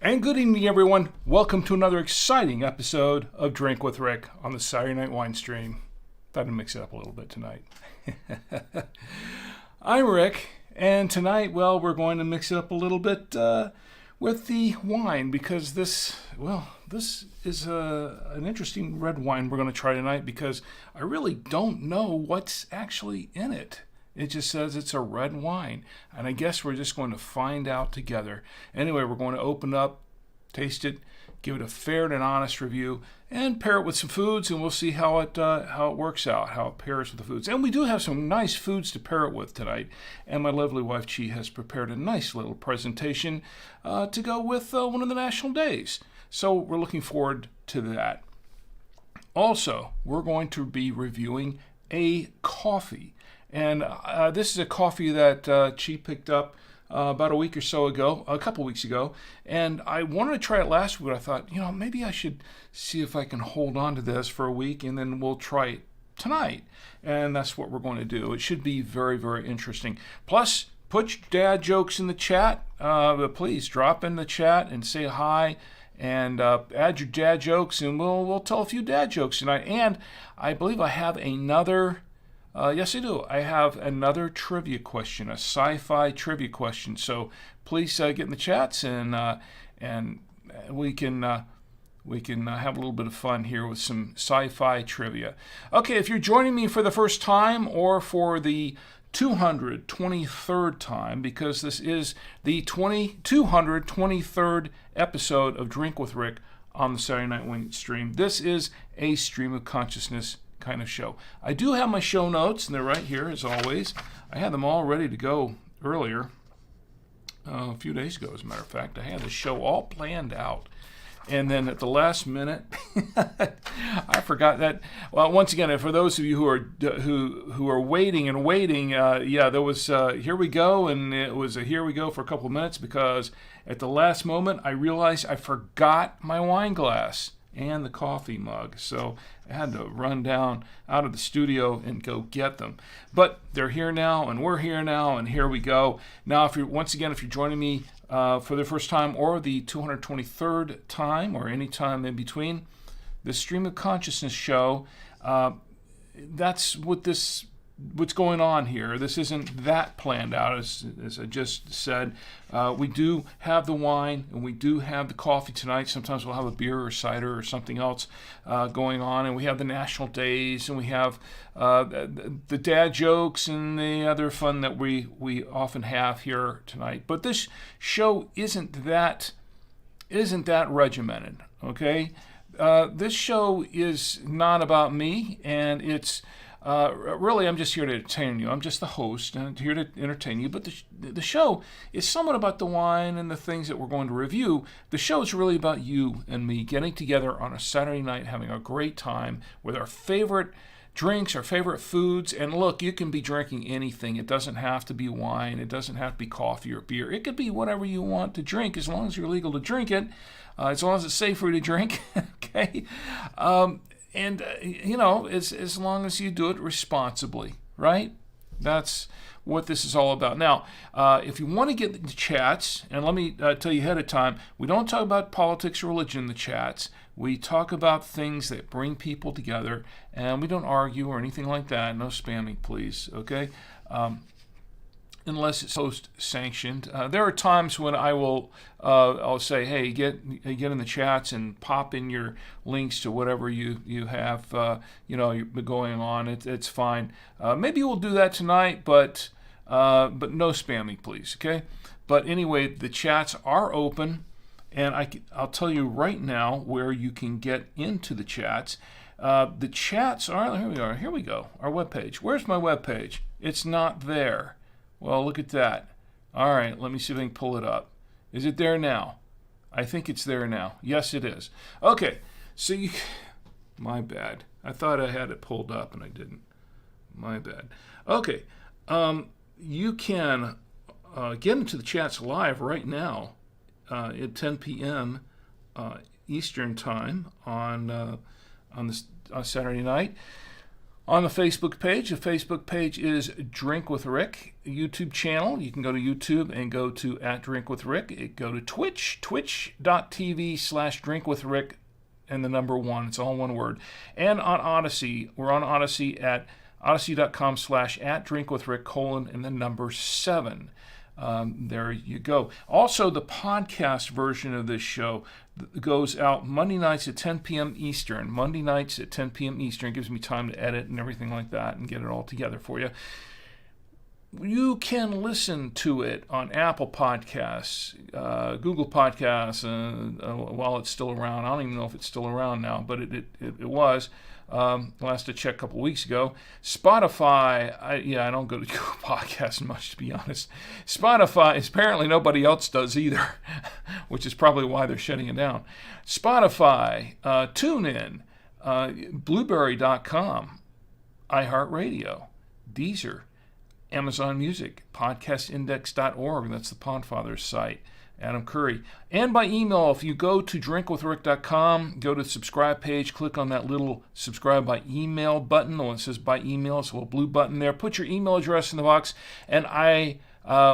And good evening, everyone. Welcome to another exciting episode of Drink with Rick on the Saturday Night Winestream. Thought I'd mix it up a little bit tonight. I'm Rick, and tonight, well, we're going to mix it up a little bit with the wine because this is an interesting red wine we're going to try tonight because I really don't know what's actually in it. It just says it's a red wine, and I guess we're just going to find out together. Anyway, we're going to open up, taste it, give it a fair and honest review, and pair it with some foods, and we'll see how it works out, how it pairs with the foods. And we do have some nice foods to pair it with tonight, and my lovely wife Chi has prepared a nice little presentation to go with one of the national days. So we're looking forward to that. Also, we're going to be reviewing a coffee. And this is a coffee that Chi picked up about a week or so ago, a couple weeks ago. And I wanted to try it last week, but I thought, maybe I should see if I can hold on to this for a week, and then we'll try it tonight. And that's what we're going to do. It should be very, very interesting. Plus, put your dad jokes in the chat. Please drop in the chat and say hi. And add your dad jokes, and we'll tell a few dad jokes tonight. And I believe I have another... yes, I do. I have another trivia question, a sci-fi trivia question. So please get in the chats, and we can have a little bit of fun here with some sci-fi trivia. Okay, if you're joining me for the first time or for the 223rd time, because this is the 223rd episode of Drink with Rick on the Saturday Night Winestream. This is a stream of consciousness kind of show. I do have my show notes, and they're right here as always. I had them all ready to go earlier, a few days ago as a matter of fact. I had the show all planned out, and then at the last minute I forgot that. Well, once again, for those of you who are waiting and waiting, there was here we go, and it was a here we go for a couple of minutes because at the last moment I realized I forgot my wine glass and the coffee mug. So I had to run down out of the studio and go get them. But they're here now, and we're here now, and here we go. Now, if you're joining me for the first time or the 223rd time or any time in between, the Stream of Consciousness show, that's what's going on here. This isn't that planned out, as I just said. We do have the wine and we do have the coffee tonight. Sometimes we'll have a beer or cider or something else going on, and we have the national days, and we have the dad jokes and the other fun that we often have here tonight. But this show isn't that regimented, okay? This show is not about me, and it's really, I'm just here to entertain you. I'm just the host and here to entertain you. But the show is somewhat about the wine and the things that we're going to review. The show is really about you and me getting together on a Saturday night, having a great time with our favorite drinks, our favorite foods. And look, you can be drinking anything. It doesn't have to be wine. It doesn't have to be coffee or beer. It could be whatever you want to drink as long as you're legal to drink it, as long as it's safe for you to drink. Okay? And, as long as you do it responsibly, right? That's what this is all about. Now, if you want to get the chats, and let me tell you ahead of time, we don't talk about politics or religion in the chats. We talk about things that bring people together, and we don't argue or anything like that. No spamming, please, okay? Unless it's host sanctioned. There are times when I'll say, hey, get in the chats and pop in your links to whatever you have going on. It's fine. Maybe we'll do that tonight, but no spamming, please. Okay. But anyway, the chats are open, and I'll tell you right now where you can get into the chats. The chats are, here we go, our webpage. Where's my webpage? It's not there. Well, look at that. All right, let me see if I can pull it up. Is it there now? I think it's there now. Yes, it is. Okay, so my bad. I thought I had it pulled up and I didn't. My bad. Okay, you can get into the chats live right now at 10 p.m. Eastern Time on this Saturday night. On the Facebook page is Drink with Rick YouTube channel. You can go to YouTube and go to @DrinkWithRick. Go to Twitch, twitch.tv/drinkwithrick, and the number 1. It's all one word. And on Odyssey, we're on Odyssey at odyssey.com/@drinkwithrick, and the number 7. There you go. Also, the podcast version of this show goes out Monday nights at 10 p.m. Eastern. Monday nights at 10 p.m. Eastern. It gives me time to edit and everything like that and get it all together for you. You can listen to it on Apple Podcasts, Google Podcasts, while it's still around. I don't even know if it's still around now, but it was. Last I checked a couple weeks ago. Spotify, I don't go to Google Podcasts much, to be honest. Spotify, apparently nobody else does either, which is probably why they're shutting it down. Spotify, TuneIn, Blueberry.com, iHeartRadio, Deezer, Amazon Music, podcastindex.org, that's the Podfather's site, Adam Curry. And by email, if you go to drinkwithrick.com, go to the subscribe page, click on that little subscribe by email button, the one that says by email, it's a little blue button there. Put your email address in the box, and I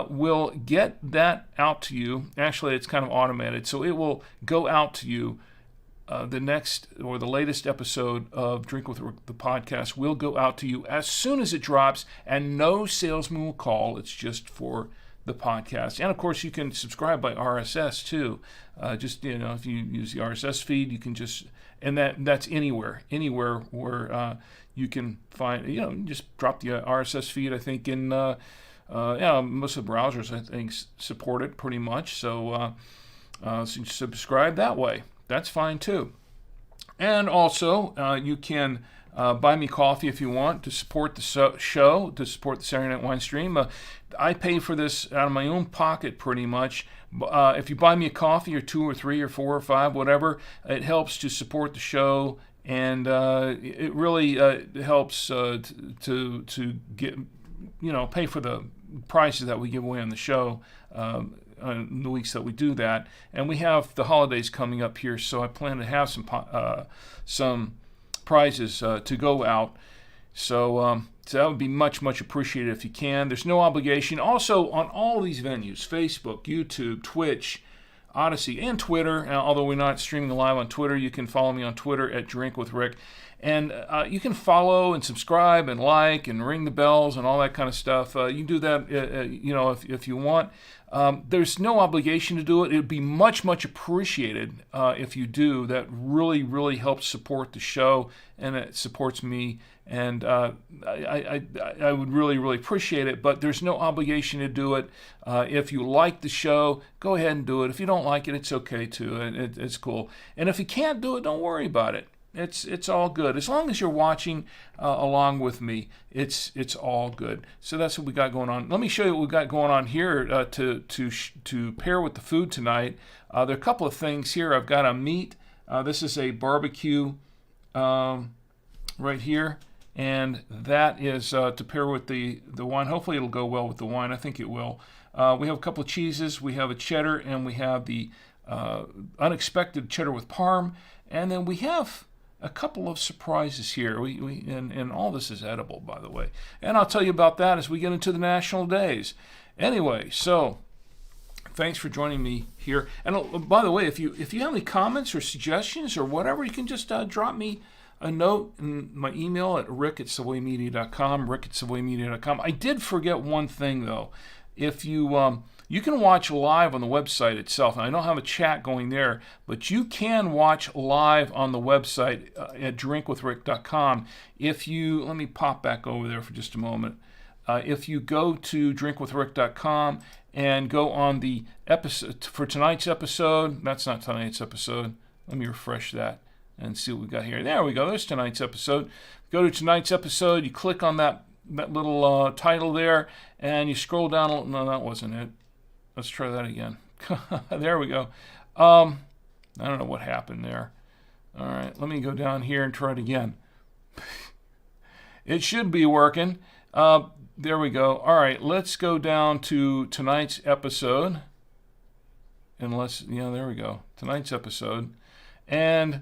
will get that out to you. Actually, it's kind of automated, so it will go out to you. The next or the latest episode of Drink with Rick, the podcast, will go out to you as soon as it drops, and no salesman will call. It's just for the podcast. And of course, you can subscribe by RSS too. If you use the RSS feed, you can just, and that's anywhere where you can find, you just drop the RSS feed. I think in most of the browsers, I think, support it pretty much. So you subscribe that way. That's fine too. And also, you can buy me coffee if you want to support the show, to support the Saturday Night Winestream. I pay for this out of my own pocket pretty much. If you buy me a coffee or 2 or 3 or 4 or 5, whatever, it helps to support the show, and it really helps to get, pay for the prizes that we give away on the show. In the weeks that we do that, and we have the holidays coming up here, so I plan to have some prizes to go out. So that would be much appreciated if you can. There's no obligation. Also, on all these venues, Facebook, YouTube, Twitch, Odyssey, and Twitter, although we're not streaming live on Twitter, you can follow me on Twitter at Drink with Rick. And you can follow and subscribe and like and ring the bells and all that kind of stuff. You can do that, if you want. There's no obligation to do it. It would be much appreciated if you do. That really helps support the show, and it supports me. And I would really appreciate it. But there's no obligation to do it. If you like the show, go ahead and do it. If you don't like it, it's okay too. It's cool. And if you can't do it, don't worry about it. It's all good. As long as you're watching along with me, it's all good. So that's what we got going on. Let me show you what we got going on here to pair with the food tonight. There are a couple of things here. I've got a meat. This is a barbecue right here, and that is to pair with the wine. Hopefully it'll go well with the wine. I think it will. We have a couple of cheeses. We have a cheddar, and we have the unexpected cheddar with parm, and then we have a couple of surprises here. And all this is edible, by the way. And I'll tell you about that as we get into the national days. Anyway, so thanks for joining me here. And by the way, if you have any comments or suggestions or whatever, you can just drop me a note in my email at rick@savoymedia.com, rick@savoymedia.com. I did forget one thing, though. If you can watch live on the website itself. And I don't have a chat going there, but you can watch live on the website at drinkwithrick.com. Let me pop back over there for just a moment. If you go to drinkwithrick.com and go on the episode for tonight's episode, that's not tonight's episode. Let me refresh that. and see what we got here. There we go. There's tonight's episode. Go to tonight's episode. You click on that little title there, and you scroll down. No, that wasn't it. Let's try that again. There we go. I don't know what happened there. All right, let me go down here and try it again. It should be working. There we go. All right, let's go down to tonight's episode. And there we go. Tonight's episode. And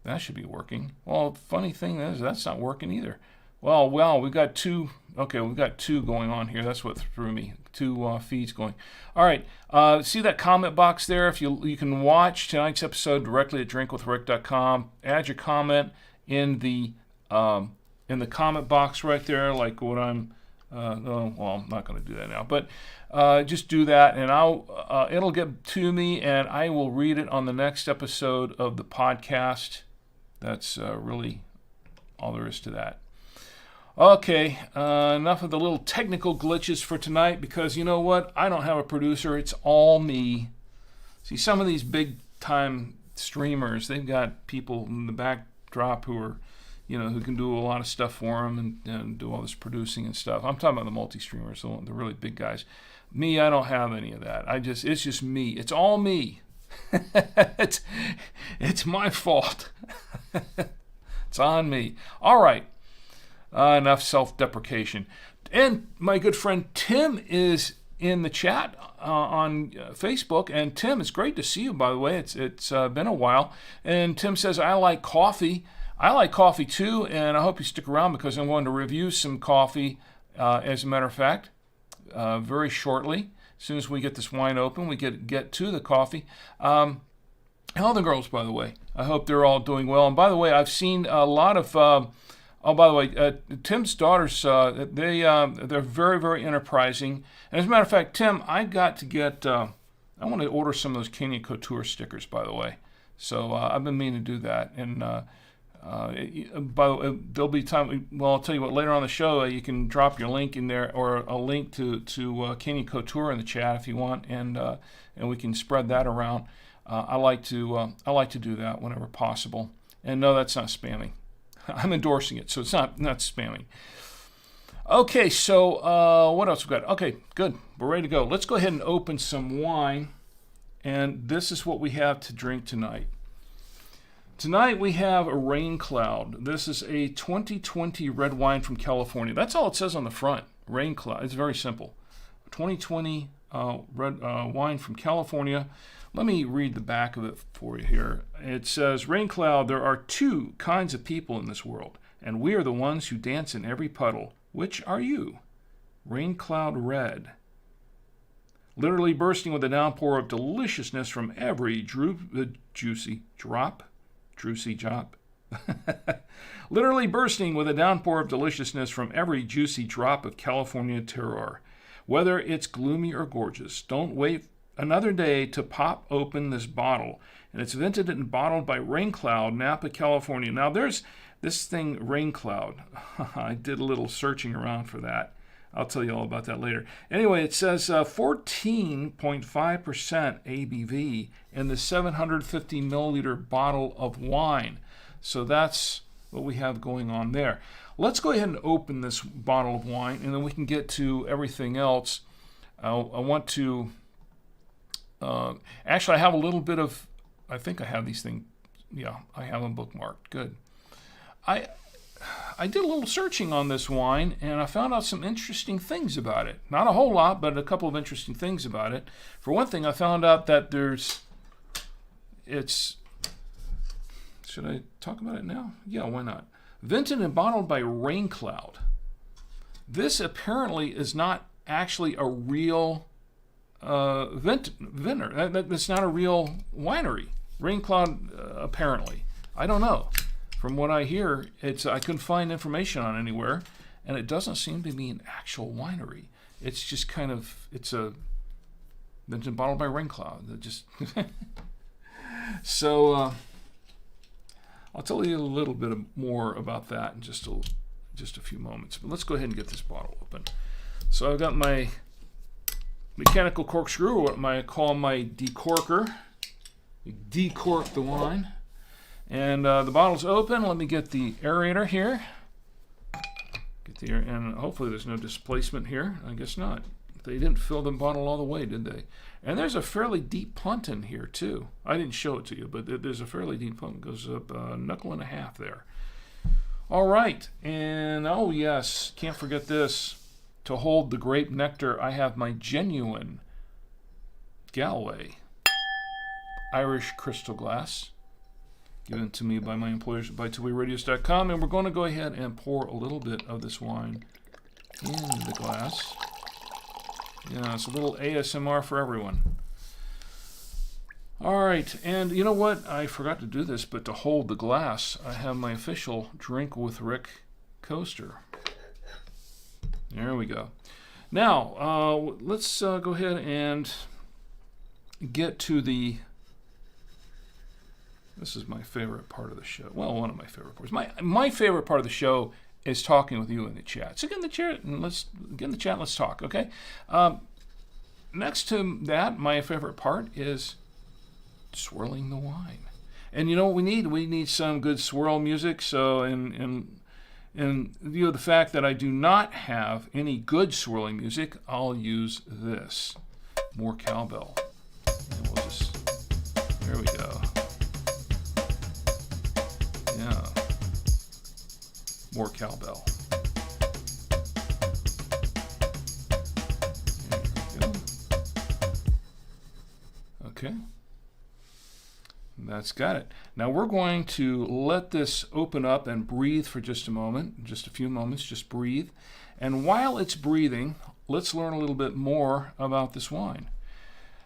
that should be working. Well, funny thing is, that's not working either. Well, we've got two. Okay, we've got two going on here. That's what threw me. Two feeds going. All right. See that comment box there? If you can watch tonight's episode directly at drinkwithrick.com. Add your comment in the comment box right there, like what I'm. I'm not going to do that now, but just do that, and it'll get to me, and I will read it on the next episode of the podcast. That's really all there is to that. Okay, enough of the little technical glitches for tonight, because you know what? I don't have a producer. It's all me. See, some of these big-time streamers, they've got people in the backdrop who are, who can do a lot of stuff for them and do all this producing and stuff. I'm talking about the multi-streamers, the really big guys. Me, I don't have any of that. It's just me. It's all me. It's my fault. It's on me. All right. Enough self-deprecation. And my good friend Tim is in the chat on Facebook. And Tim, it's great to see you, by the way. It's been a while. And Tim says, I like coffee. I like coffee too, and I hope you stick around because I'm going to review some coffee, as a matter of fact, very shortly. As soon as we get this wine open, we get to the coffee. How are the girls, by the way? I hope they're all doing well. And by the way, I've seen a lot of... by the way, Tim's daughters, they're very, very enterprising. And as a matter of fact, Tim, I got to get... I want to order some of those Canyon Couture stickers, by the way. So I've been meaning to do that. And... by the way, there'll be time. Well, I'll tell you what. Later on the show, you can drop your link in there, or a link to Canyon Couture in the chat if you want, and we can spread that around. I like to do that whenever possible. And no, that's not spamming. I'm endorsing it, so it's not spamming. Okay, so what else we got? Okay, good. We're ready to go. Let's go ahead and open some wine, and this is what we have to drink tonight. Tonight we have a Rain Cloud. This is a 2020 red wine from California. That's all it says on the front. Rain Cloud. It's very simple. 2020 red wine from California. Let me read the back of it for you here. It says, Rain Cloud, there are two kinds of people in this world, and we are the ones who dance in every puddle. Which are you? Rain Cloud Red. Literally bursting with a downpour of deliciousness from every juicy drop. Literally bursting with a downpour of deliciousness from every juicy drop of California terroir. Whether it's gloomy or gorgeous, don't wait another day to pop open this bottle. And it's vented and bottled by Rain Cloud, Napa, California. Now there's this thing, Rain Cloud. I did a little searching around for that. I'll tell you all about that later. Anyway, it says 14.5% ABV in the 750 milliliter bottle of wine. So that's what we have going on there. Let's go ahead and open this bottle of wine, and then we can get to everything else. I want to... actually, I have a little bit of... I think I have these things... Yeah, I have them bookmarked. Good. I did a little searching on this wine, and I found out some interesting things about it. Not a whole lot, but a couple of interesting things about it. For one thing, I found out that should I talk about it now? Yeah, why not? Vented and bottled by Rain Cloud. This apparently is not actually a real vintner. That's not a real winery. Rain Cloud, apparently. I don't know. From what I hear, I couldn't find information on anywhere, and it doesn't seem to be an actual winery. It's just it's a vented and bottled by Rain Cloud. So I'll tell you a little bit more about that in just a few moments. But let's go ahead and get this bottle open. So I've got my mechanical corkscrew, or what I call my decorker. You decork the wine. And the bottle's open. Let me get the aerator here. Get the air, and hopefully there's no displacement here. I guess not. They didn't fill the bottle all the way, did they? And there's a fairly deep punt in here, too. I didn't show it to you, but there's a fairly deep punt. It goes up a knuckle and a half there. All right. And, oh, yes, can't forget this. To hold the grape nectar, I have my genuine Galway Irish crystal glass, given to me by my employers by TwoWayRadios.com. And we're going to go ahead and pour a little bit of this wine in the glass. Yeah, it's a little ASMR for everyone. All right, and you know what? I forgot to do this, but to hold the glass, I have my official Drink with Rick coaster. There we go. Now, let's go ahead and get to the... This is my favorite part of the show. Well, one of my favorite parts. My favorite part of the show is talking with you in the chat. So get in the chat and let's talk, okay? Next to that, my favorite part is swirling the wine. And you know what we need? We need some good swirl music. So in view of the fact that I do not have any good swirling music, I'll use this. More cowbell. And we'll just, there we go. Yeah. More cowbell. There we go. Okay. That's got it. Now we're going to let this open up and breathe for just a moment, just a few moments, just breathe. And while it's breathing, let's learn a little bit more about this wine.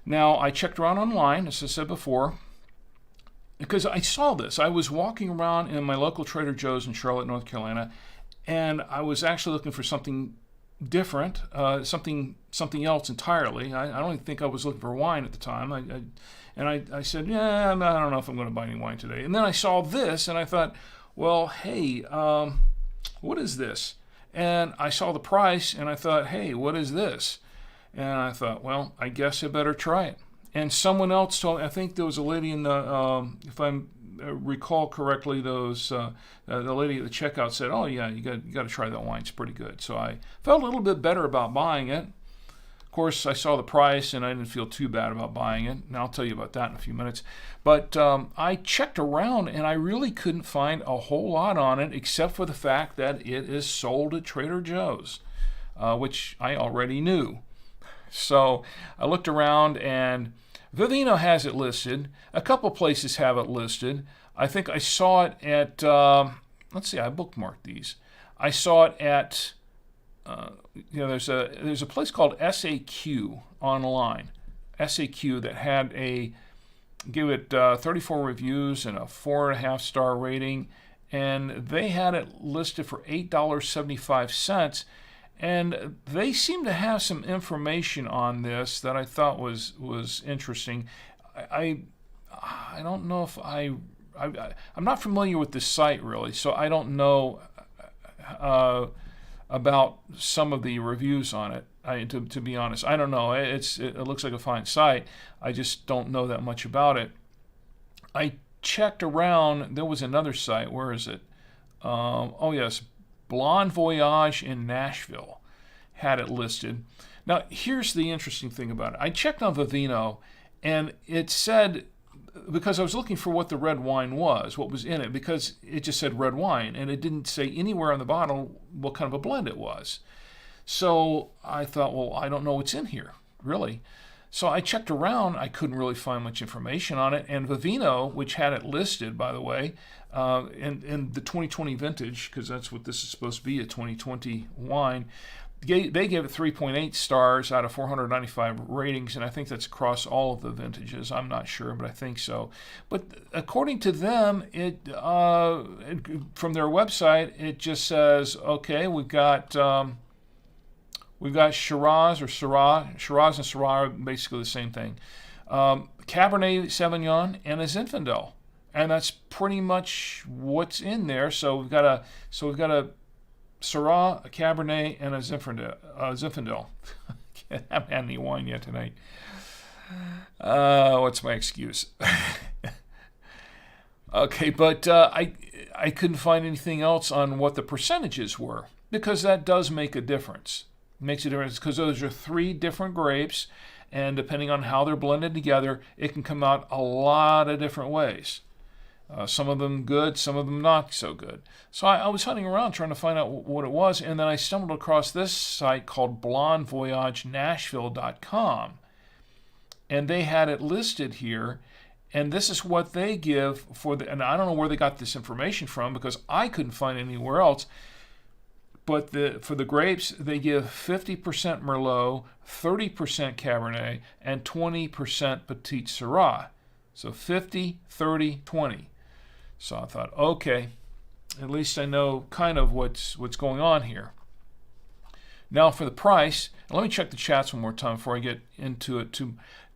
Now, I checked around online, as I said before, because I saw this. I was walking around in my local Trader Joe's in Charlotte, North Carolina, and I was actually looking for something different, something else entirely. I don't even think I was looking for wine at the time. I said, yeah, I don't know if I'm going to buy any wine today. And then I saw this, and I thought, well, hey, what is this? And I saw the price, and I thought, hey, what is this? And I thought, well, I guess I better try it. And someone else told me, I think there was a lady in the, if I recall correctly, the lady at the checkout said, oh, yeah, you got to try that wine. It's pretty good. So I felt a little bit better about buying it. Of course, I saw the price, and I didn't feel too bad about buying it. And I'll tell you about that in a few minutes. But I checked around, and I really couldn't find a whole lot on it, except for the fact that it is sold at Trader Joe's, which I already knew. So I looked around, and Vivino has it listed. A couple places have it listed. I think I saw it at, let's see, I bookmarked these. I saw it at, there's a place called SAQ online. SAQ that had gave it 34 reviews and a 4.5-star rating, and they had it listed for $8.75. And they seem to have some information on this that I thought was interesting. I don't know if I'm not familiar with this site really, so I don't know about some of the reviews on it. To be honest, I don't know. It looks like a fine site. I just don't know that much about it. I checked around. There was another site. Where is it? Oh yes. Blonde Voyage in Nashville had it listed. Now, here's the interesting thing about it. I checked on Vivino, and it said, because I was looking for what the red wine was, what was in it, because it just said red wine, and it didn't say anywhere on the bottle what kind of a blend it was. So I thought, well, I don't know what's in here, really. So I checked around. I couldn't really find much information on it. And Vivino, which had it listed, by the way, in the 2020 vintage, because that's what this is supposed to be, a 2020 wine, they gave it 3.8 stars out of 495 ratings, and I think that's across all of the vintages. I'm not sure, but I think so. But according to them, from their website, it just says, okay, we've got Shiraz or Syrah. Shiraz and Syrah are basically the same thing. Cabernet Sauvignon and a Zinfandel, and that's pretty much what's in there. So we've got a Syrah, a Cabernet, and a Zinfandel. I haven't had any wine yet tonight. What's my excuse? Okay, but I couldn't find anything else on what the percentages were, because that does make a difference. It makes a difference because those are 3 different grapes, and depending on how they're blended together, it can come out a lot of different ways. Some of them good, some of them not so good. So I was hunting around trying to find out what it was, and then I stumbled across this site called blondevoyagenashville.com, and they had it listed here, and this is what they give for the, and I don't know where they got this information from because I couldn't find it anywhere else, but for the grapes, they give 50% Merlot, 30% Cabernet, and 20% Petit Syrah. So 50, 30, 20. So I thought, okay, at least I know kind of what's going on here. Now for the price, let me check the chats one more time before I get into it.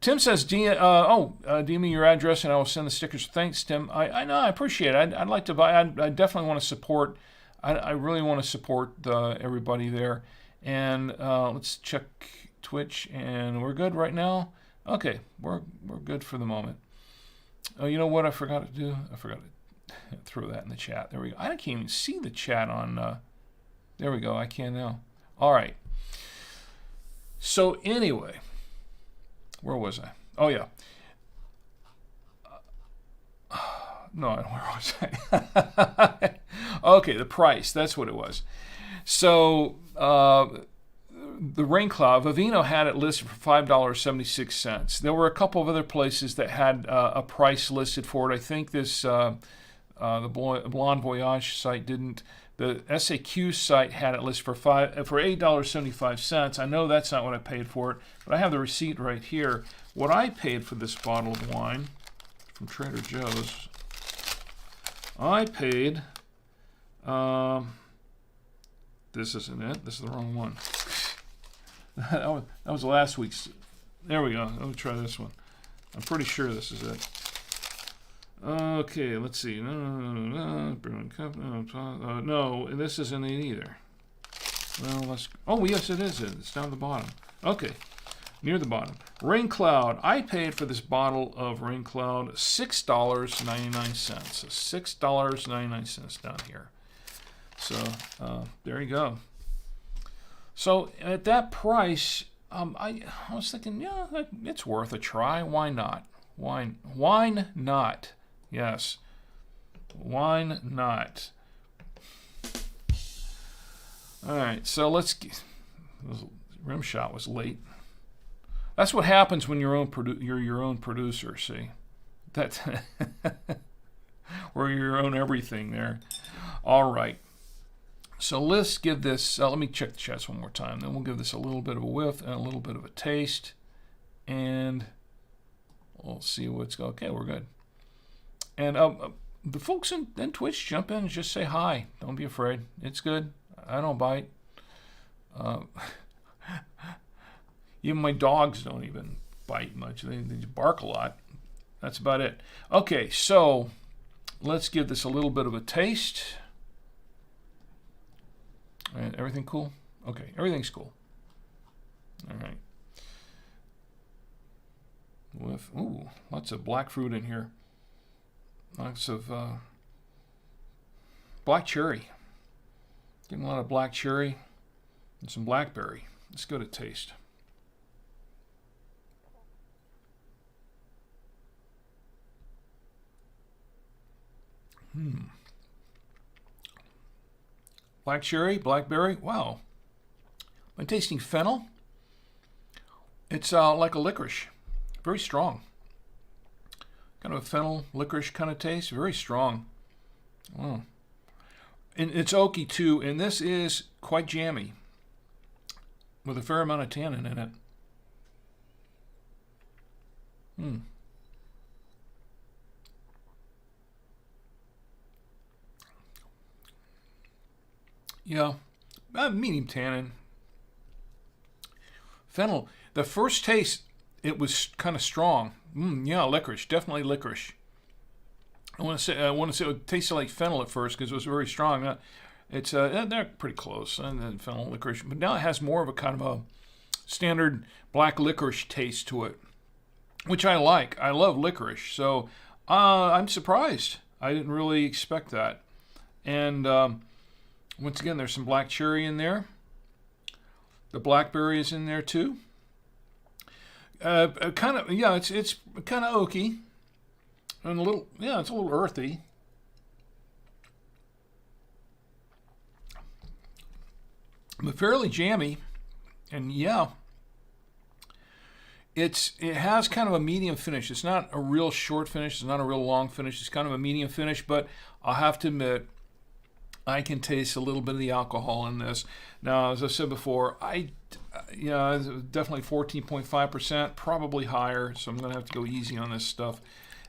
Tim says, DM me your address and I will send the stickers. Thanks, Tim. I know, I appreciate it. I'd like to buy. I definitely want to support. I really want to support everybody there. And let's check Twitch, and we're good right now. Okay, we're good for the moment. Oh, you know what I forgot to do? I forgot to throw that in the chat. There we go. I can't even see the chat on. There we go. I can now. All right. So anyway, where was I? Oh yeah. No, where was I? Okay, the price. That's what it was. So the Rain Cloud, Vivino had it listed for $5.76. There were a couple of other places that had a price listed for it. I think this the Blonde Voyage site didn't. The SAQ site had it listed for $8.75. I know that's not what I paid for it, but I have the receipt right here. What I paid for this bottle of wine from Trader Joe's, I paid. This isn't it. This is the wrong one. That was last week's. There we go. Let me try this one. I'm pretty sure this is it. Okay, let's see. No, this isn't it either. Well, let's. Oh, yes, it is. It's down the bottom. Okay, near the bottom. Rain Cloud. I paid for this bottle of Rain Cloud $6.99. So $6.99 down here. So there you go. So at that price, I was thinking, yeah, it's worth a try. Why not? Why not? Yes. Why not? All right, so let's. Rim shot was late. That's what happens when you're your own producer. See, that's or your own everything there. All right. So let's give this. Let me check the chats one more time. Then we'll give this a little bit of a whiff and a little bit of a taste, and we'll see what's going. Okay, we're good. And the folks in Twitch, jump in and just say hi. Don't be afraid. It's good. I don't bite. Even my dogs don't even bite much. They bark a lot. That's about it. Okay, so let's give this a little bit of a taste. All right, everything cool? Okay, everything's cool. All right. With lots of black fruit in here. Lots of black cherry. Getting a lot of black cherry and some blackberry. Let's go to taste. Black cherry, blackberry. Wow. I'm tasting fennel. It's like a licorice. Very strong. Kind of a fennel licorice kind of taste. Very strong. Oh. And it's oaky too. And this is quite jammy with a fair amount of tannin in it. Yeah, medium tannin. Fennel. The first taste, it was kind of strong. Yeah, licorice, definitely licorice. I want to say it tasted like fennel at first because it was very strong. It's they're pretty close, and then fennel licorice, but now it has more of a kind of a standard black licorice taste to it, which I like. I love licorice, so I'm surprised. I didn't really expect that. And once again, there's some black cherry in there. The blackberry is in there too. Kind of, yeah, it's kind of oaky and a little, yeah, it's a little earthy. But fairly jammy, and yeah, it has kind of a medium finish. It's not a real short finish. It's not a real long finish. It's kind of a medium finish, but I'll have to admit, I can taste a little bit of the alcohol in this. Now, as I said before, definitely 14.5%, probably higher, so I'm going to have to go easy on this stuff.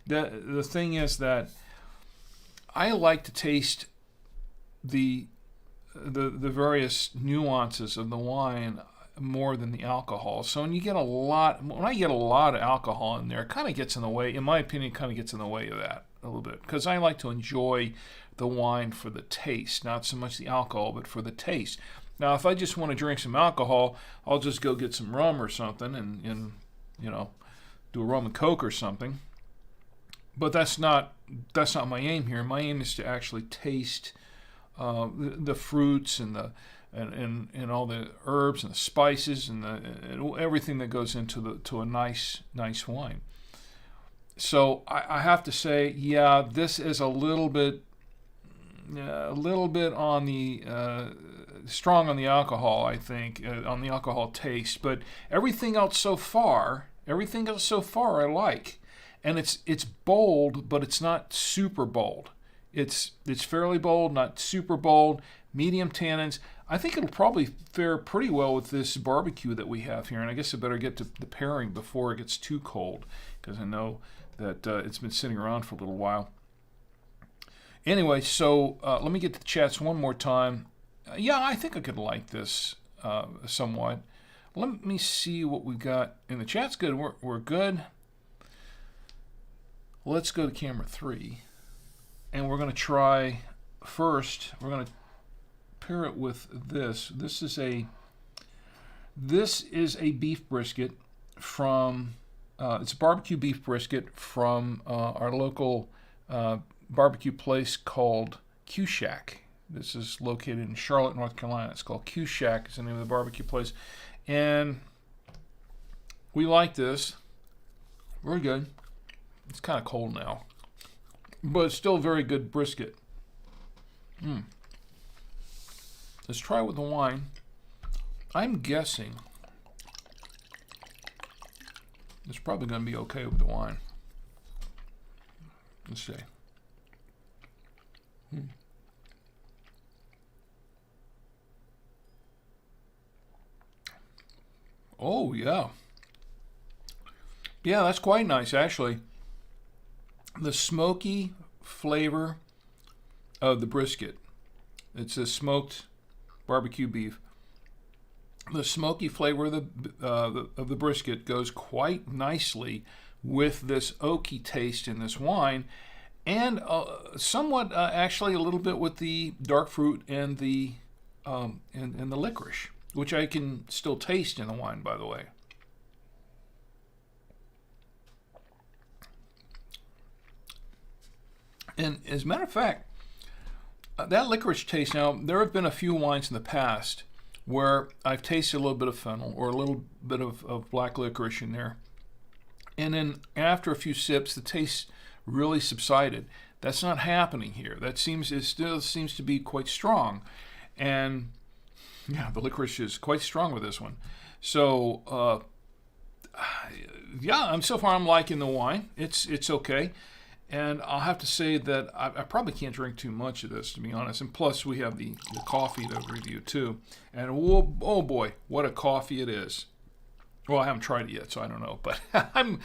The thing is that I like to taste the various nuances of the wine more than the alcohol. So when I get a lot of alcohol in there, it kind of gets in the way, in my opinion, kind of gets in the way of that a little bit, because I like to enjoy the wine for the taste, not so much the alcohol, but for the taste. Now, if I just want to drink some alcohol, I'll just go get some rum or something and do a rum and coke or something. But that's not my aim here. My aim is to actually taste the fruits and all the herbs and the spices and everything that goes into a nice wine. So I have to say, yeah, this is a little bit on the strong on the alcohol, I think, on the alcohol taste. But everything else so far I like, and it's bold, but it's not super bold. It's fairly bold, not super bold, medium tannins. I think it'll probably fare pretty well with this barbecue that we have here, and I guess I better get to the pairing before it gets too cold, because I know that it's been sitting around for a little while. Anyway, so let me get to the chats one more time. Yeah, I think I could like this somewhat. Let me see what we've got in the chat's good. We're good. Let's go to camera 3. And we're going to try first, we're going to pair it with this. This is a beef brisket from, it's a barbecue beef brisket from our local barbecue place called Q Shack. This is located in Charlotte, North Carolina. It's called Q Shack. It's the name of the barbecue place. And we like this. Very good. It's kind of cold now, but it's still very good brisket. Let's try it with the wine. I'm guessing it's probably going to be okay with the wine. Let's see. Oh, yeah. Yeah, that's quite nice, actually. The smoky flavor of the brisket. It's a smoked barbecue beef. The smoky flavor of the brisket goes quite nicely with this oaky taste in this wine, and somewhat actually a little bit with the dark fruit and the licorice, which I can still taste in the wine, by the way. And as a matter of fact, that licorice taste, now there have been a few wines in the past where I've tasted a little bit of fennel or a little bit of black licorice in there, and then after a few sips the taste really subsided. That's not happening here. It still seems to be quite strong, and yeah, the licorice is quite strong with this one. So yeah, so far I'm liking the wine. It's okay. And I'll have to say that I probably can't drink too much of this, to be honest. And plus, we have the coffee to review, too. And oh boy, what a coffee it is. Well, I haven't tried it yet, so I don't know. But I'm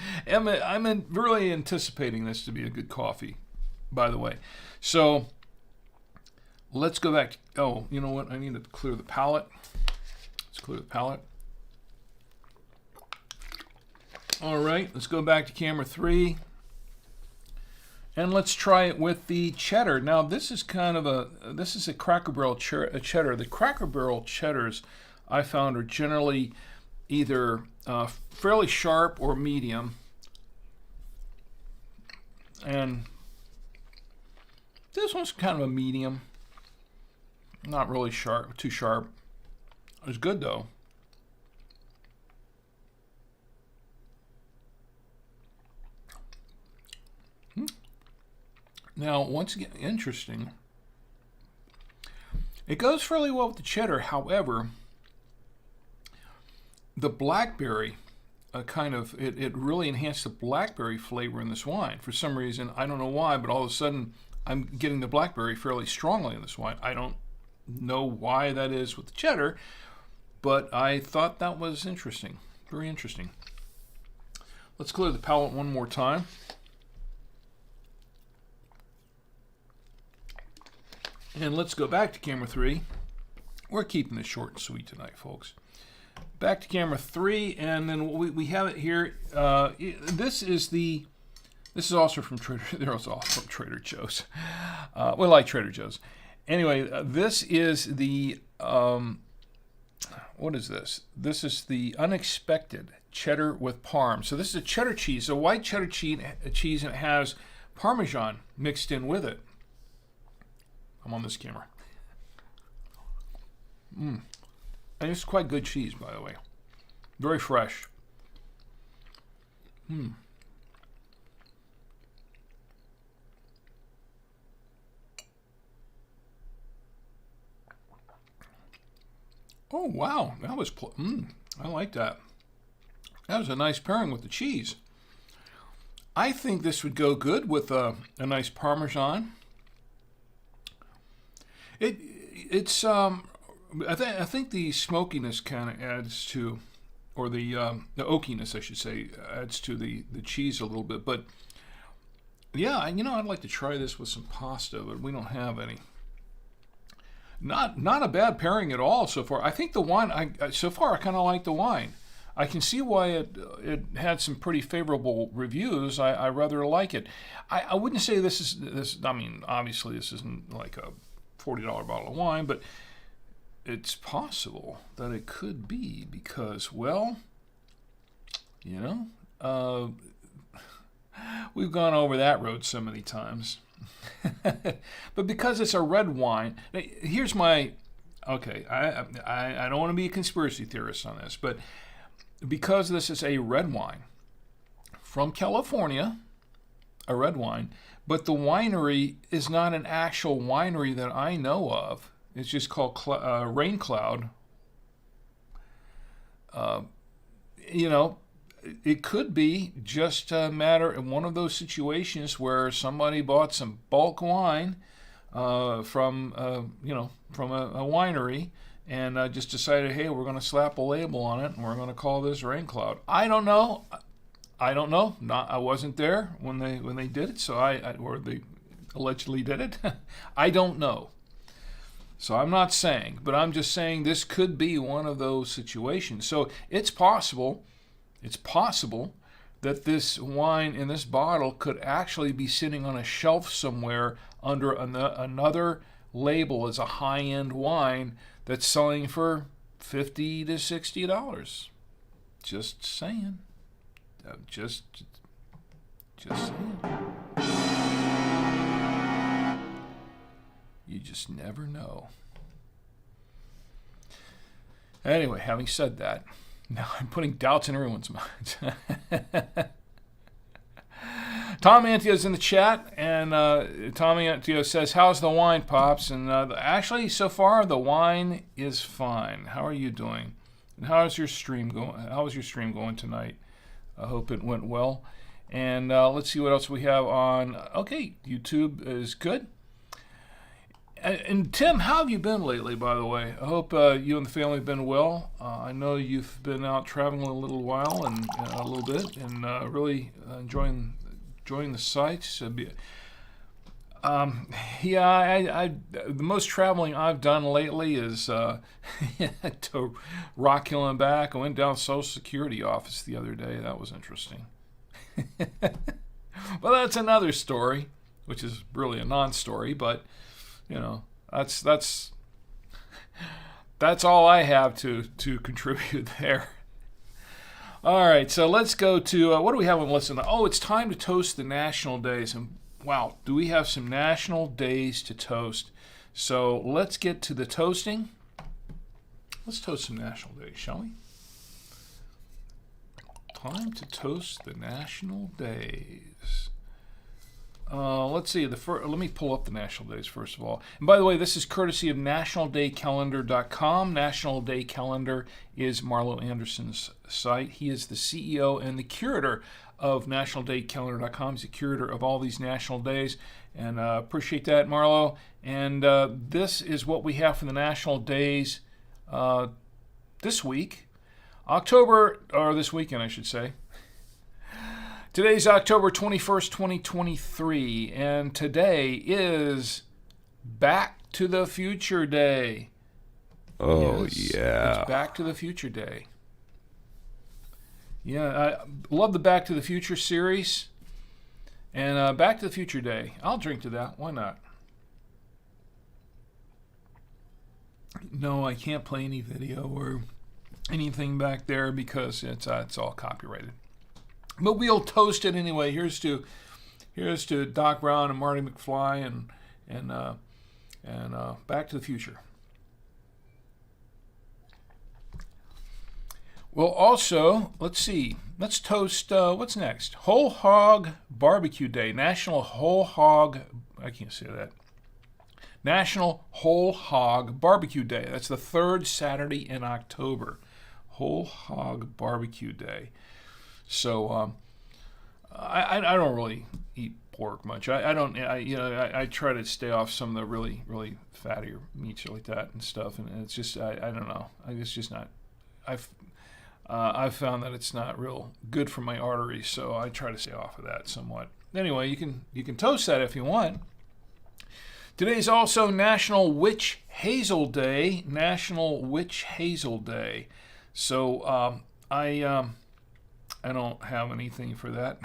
really anticipating this to be a good coffee, by the way. So let's go back. Oh, you know what? I need to clear the palate. Let's clear the palate. All right, let's go back to camera 3. And let's try it with the cheddar. Now, this is a Cracker Barrel cheddar. The Cracker Barrel cheddars I found are generally either fairly sharp or medium. And This one's kind of a medium. Not really sharp, too sharp. It's good though. Now, once again, interesting. It goes fairly well with the cheddar. However, the blackberry it really enhanced the blackberry flavor in this wine. For some reason, I don't know why, but all of a sudden, I'm getting the blackberry fairly strongly in this wine. I don't know why that is with the cheddar, but I thought that was interesting. Very interesting. Let's clear the palate one more time. And let's go back to camera 3. We're keeping this short and sweet tonight, folks. Back to camera 3, and then we have it here. This is also from Trader. They're also from Trader Joe's. We like Trader Joe's. Anyway, this is the what is this? This is the unexpected cheddar with parm. So this is a cheddar cheese, a white cheddar cheese, and it has Parmesan mixed in with it. I'm on this camera. And it's quite good cheese, by the way. Very fresh. Oh, wow. That was... I like that. That was a nice pairing with the cheese. I think this would go good with a nice Parmesan. I think the smokiness kind of adds to, or the oakiness, I should say, adds to the cheese a little bit. But yeah, I'd like to try this with some pasta, but we don't have any. Not a bad pairing at all so far. I think the wine, so far I kind of like the wine. I can see why it had some pretty favorable reviews. I rather like it. I wouldn't say this is. I mean, obviously this isn't like a $40 bottle of wine, but it's possible that it could be because, well, we've gone over that road so many times. But because it's a red wine, here's my, okay, I don't want to be a conspiracy theorist on this, but because this is a red wine from California, a red wine, but the winery is not an actual winery that I know of. It's just called Rain Cloud. It could be just a matter of one of those situations where somebody bought some bulk wine from a winery and just decided, hey, we're going to slap a label on it and we're going to call this Rain Cloud. I don't know. I wasn't there when they did it, so or they allegedly did it. I don't know. So I'm not saying, but I'm just saying this could be one of those situations. So it's possible that this wine in this bottle could actually be sitting on a shelf somewhere under another label as a high-end wine that's selling for $50 to $60. Just saying. Just saying. You just never know. Anyway, having said that, now I'm putting doubts in everyone's minds. Tom Antio's in the chat, and Tom Antio says, how's the wine, Pops? And actually, so far, the wine is fine. How are you doing? And how is your stream going? How is your stream going tonight? I hope it went well. And let's see what else we have on. Okay, YouTube is good. And Tim, how have you been lately, by the way? I hope you and the family have been well. I know you've been out traveling a little while and a little bit, and really enjoying the sights. The most traveling I've done lately is to Rock Hill and back. I went down to Social Security office the other day. That was interesting. Well, that's another story, which is really a non-story, but that's all I have to contribute there. All right, so let's go to what do we have on the list? Oh, it's time to toast the national days, and wow, do we have some national days to toast. So let's get to the toasting. Let's toast some national days, shall we? Time to toast the national days. Let's see. Let me pull up the national days first of all. And by the way, this is courtesy of nationaldaycalendar.com. National Day Calendar is Marlo Anderson's site. He is the CEO and the curator of nationaldaycalendar.com. He's the curator of all these national days, and appreciate that, Marlo. And this is what we have for the national days this week. This weekend, I should say. Today's October 21st, 2023, and today is Back to the Future Day. Oh, yes, yeah. It's Back to the Future Day. Yeah, I love the Back to the Future series. And Back to the Future Day. I'll drink to that. Why not? No, I can't play any video or anything back there because it's all copyrighted. But we'll toast it anyway. Here's to Doc Brown and Marty McFly and Back to the Future. Well, also, let's see. Let's toast, what's next? Whole Hog Barbecue Day. National Whole Hog, I can't say that. National Whole Hog Barbecue Day. That's the third Saturday in October. Whole Hog Barbecue Day. So, I don't really eat pork much. I try to stay off some of the really, really fattier meats like that and stuff. And it's just, I don't know. It's just not, I've found that it's not real good for my arteries, so I try to stay off of that somewhat. Anyway, you can toast that if you want. Today's also National Witch Hazel Day. National Witch Hazel Day. So I don't have anything for that.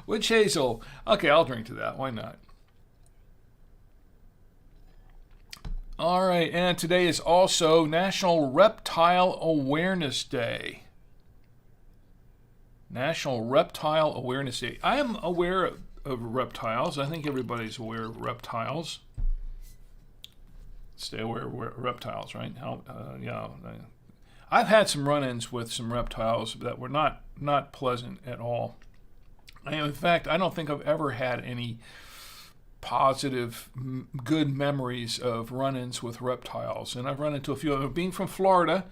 Witch hazel. Okay, I'll drink to that. Why not? All right, and today is also National Reptile Awareness Day. National Reptile Awareness Day. I am aware of reptiles. I think everybody's aware of reptiles. Stay aware of reptiles, right? I've had some run-ins with some reptiles that were not pleasant at all. In fact, I don't think I've ever had any positive, good memories of run-ins with reptiles. And I've run into a few of them. Being from Florida,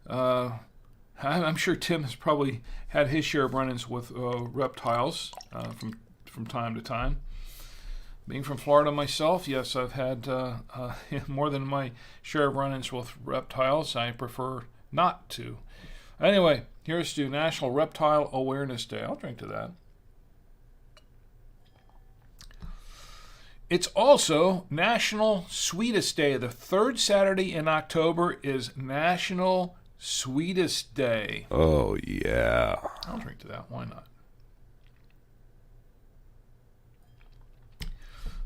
I'm sure Tim has probably had his share of run-ins with reptiles from time to time. Being from Florida myself, yes, I've had more than my share of run-ins with reptiles. I prefer not to. Anyway, here's to National Reptile Awareness Day. I'll drink to that. It's also National Sweetest Day. The third Saturday in October is National Sweetest Day. Oh, yeah. I'll drink to that. Why not?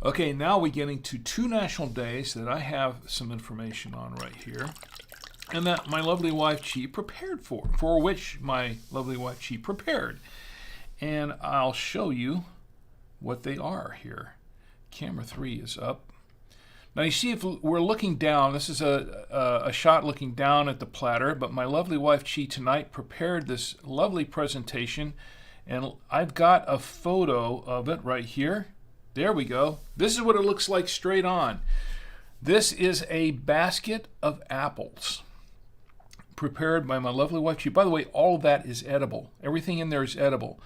Okay, now we're getting to two national days that I have some information on right here, and that my lovely wife Chi prepared for which my lovely wife Chi prepared. And I'll show you what they are here. Camera 3 is up. Now you see, if we're looking down, this is a shot looking down at the platter, but my lovely wife Chi tonight prepared this lovely presentation, and I've got a photo of it right here. There we go. This is what it looks like straight on. This is a basket of apples prepared by my lovely wife Chi. By the way, all of that is edible. Everything in there is edible.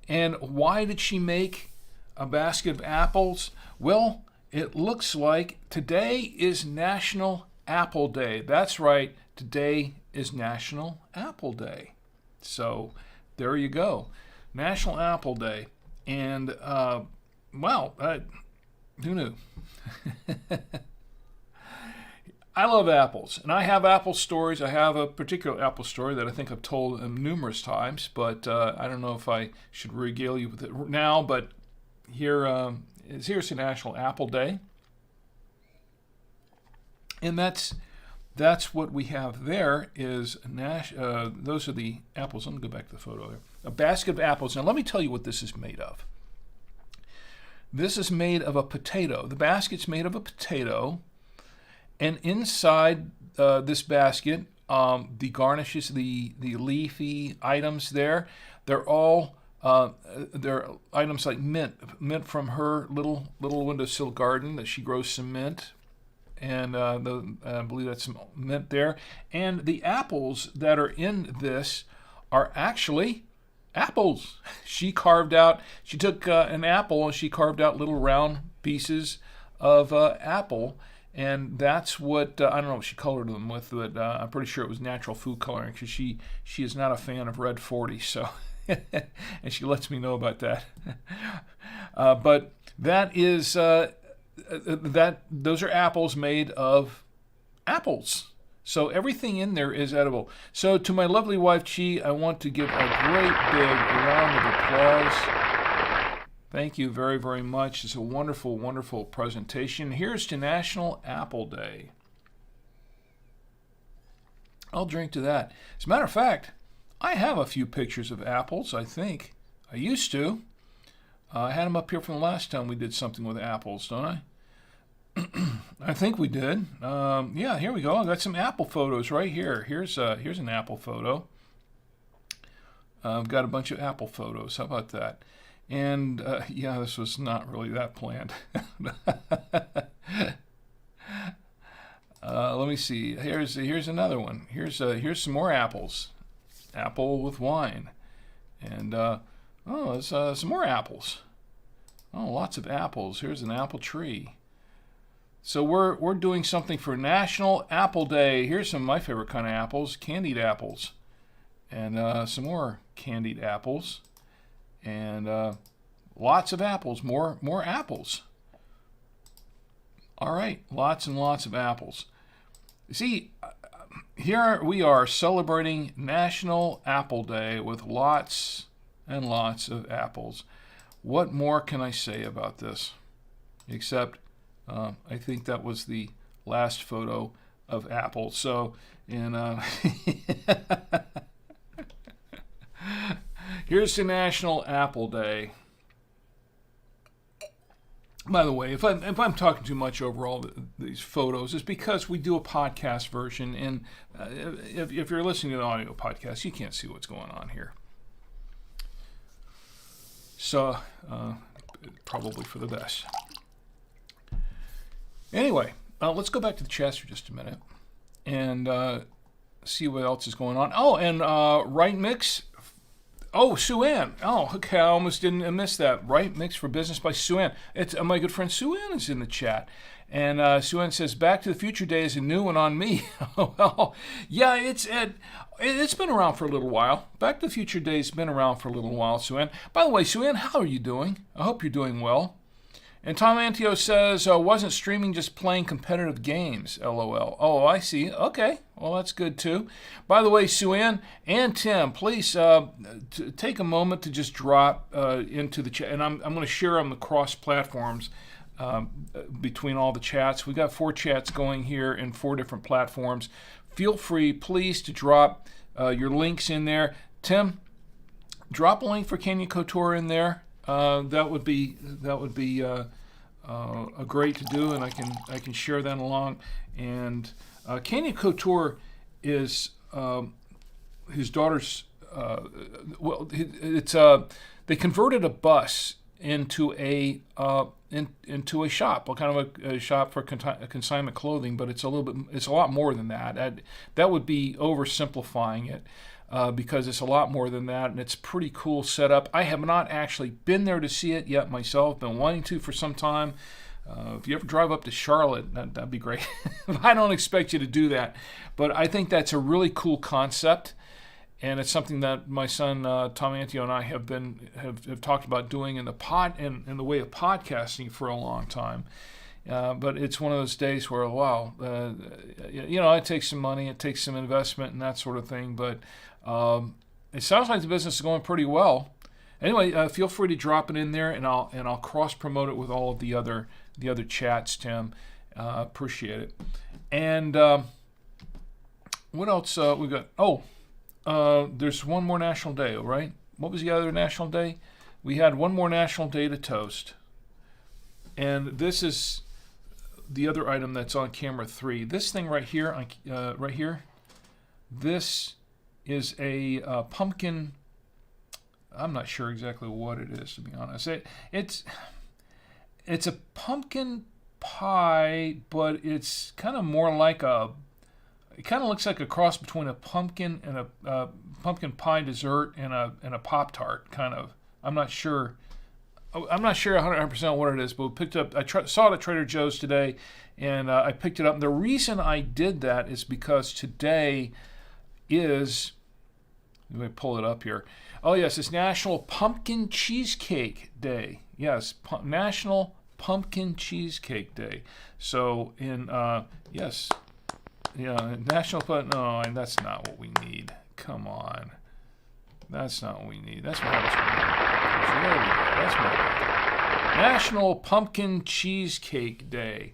And why did she make a basket of apples? Well, it looks like today is National Apple Day. That's right, today is National Apple Day. So there you go, National Apple Day. And wow, who knew? I love apples, and I have apple stories. I have a particular apple story that I think I've told numerous times, but I don't know if I should regale you with it now. But here's the National Apple Day, and that's what we have there. Is those are the apples. Let me go back to the photo a basket of apples. Now let me tell you what this is made of. This is made of a potato. The basket's made of a potato, and inside this basket, the garnishes, the leafy items there, they're all they're items like mint from her little windowsill garden that she grows some mint, and I believe that's some mint there. And the apples that are in this are actually apples. She took an apple and she carved out little round pieces of apple, and that's what, I don't know what she colored them with, but I'm pretty sure it was natural food coloring, because she is not a fan of red 40, so, and she lets me know about that. But that is, those are apples made of apples. So everything in there is edible. So to my lovely wife, Chi, I want to give a great big round of applause. Thank you very, very much. It's a wonderful, wonderful presentation. Here's to National Apple Day. I'll drink to that. As a matter of fact, I have a few pictures of apples, I think. I used to. I had them up here from the last time we did something with apples, don't I? I think we did. Yeah, here we go. I got some apple photos right here. Here's an apple photo. I've got a bunch of apple photos. How about that? And yeah, this was not really that planned. Let me see. Here's another one. Here's some more apples. Apple with wine. And there's some more apples. Oh, lots of apples. Here's an apple tree. So we're doing something for National Apple Day. Here's some of my favorite kind of apples, candied apples, and some more candied apples, and lots of apples, more apples. All right, lots and lots of apples. See, here we are celebrating National Apple Day with lots and lots of apples. What more can I say about this, except I think that was the last photo of apples. So, and here's the National Apple Day. By the way, if I'm talking too much over all these photos, it's because we do a podcast version, and if you're listening to an audio podcast, you can't see what's going on here. So, probably for the best. Anyway, let's go back to the chats for just a minute and see what else is going on. Oh, and Right Mix. Oh, Sue Ann. Oh, okay, I almost didn't miss that. Right Mix for Business by Sue Ann. It's my good friend Sue Ann is in the chat. And Sue Ann says, Back to the Future Day is a new one on me. Well, yeah, it's been around for a little while. Back to the Future Day has been around for a little while, Sue Ann. By the way, Sue Ann, how are you doing? I hope you're doing well. And Tom Antio says, wasn't streaming just playing competitive games, LOL. Oh, I see. Okay. Well, that's good, too. By the way, Sue Ann and Tim, please take a moment to just drop into the chat. And I'm going to share on the cross platforms between all the chats. We've got 4 chats going here in 4 different platforms. Feel free, please, to drop your links in there. Tim, drop a link for Kenya Couture in there. That would be a great to do, and I can share that along. And Kenya Couture is his daughter's. They converted a bus into a shop, kind of a shop for consignment clothing, but it's a lot more than that. That would be oversimplifying it. Because it's a lot more than that, and it's pretty cool setup. I have not actually been there to see it yet myself. Been wanting to for some time. If you ever drive up to Charlotte, that'd be great. I don't expect you to do that, but I think that's a really cool concept, and it's something that my son Tom Antio and I have talked about doing in the way of podcasting for a long time. But it's one of those days where, wow, it takes some money, it takes some investment and that sort of thing. But it sounds like the business is going pretty well. Anyway, feel free to drop it in there, and I'll cross promote it with all of the other chats, Tim. Appreciate it. And what else we got? Oh, there's one more National Day, right? what was the other national day? We had one more national day to toast. And this is the other item that's on camera 3. This thing right here, right here, this is a pumpkin. I'm not sure exactly what it is, to be honest. It's a pumpkin pie, but it's kind of more like it kind of looks like a cross between a pumpkin and a pumpkin pie dessert and a Pop-Tart, kind of. I'm not sure 100% what it is, but we picked up. Saw it at Trader Joe's today, and I picked it up. And the reason I did that is because today is. Let me pull it up here. Oh yes, it's National Pumpkin Cheesecake Day. Yes, National Pumpkin Cheesecake Day. So yes, yeah, National. No, and that's not what we need. Come on, that's not what we need. That's what happens. There we go. That's what National Pumpkin Cheesecake Day,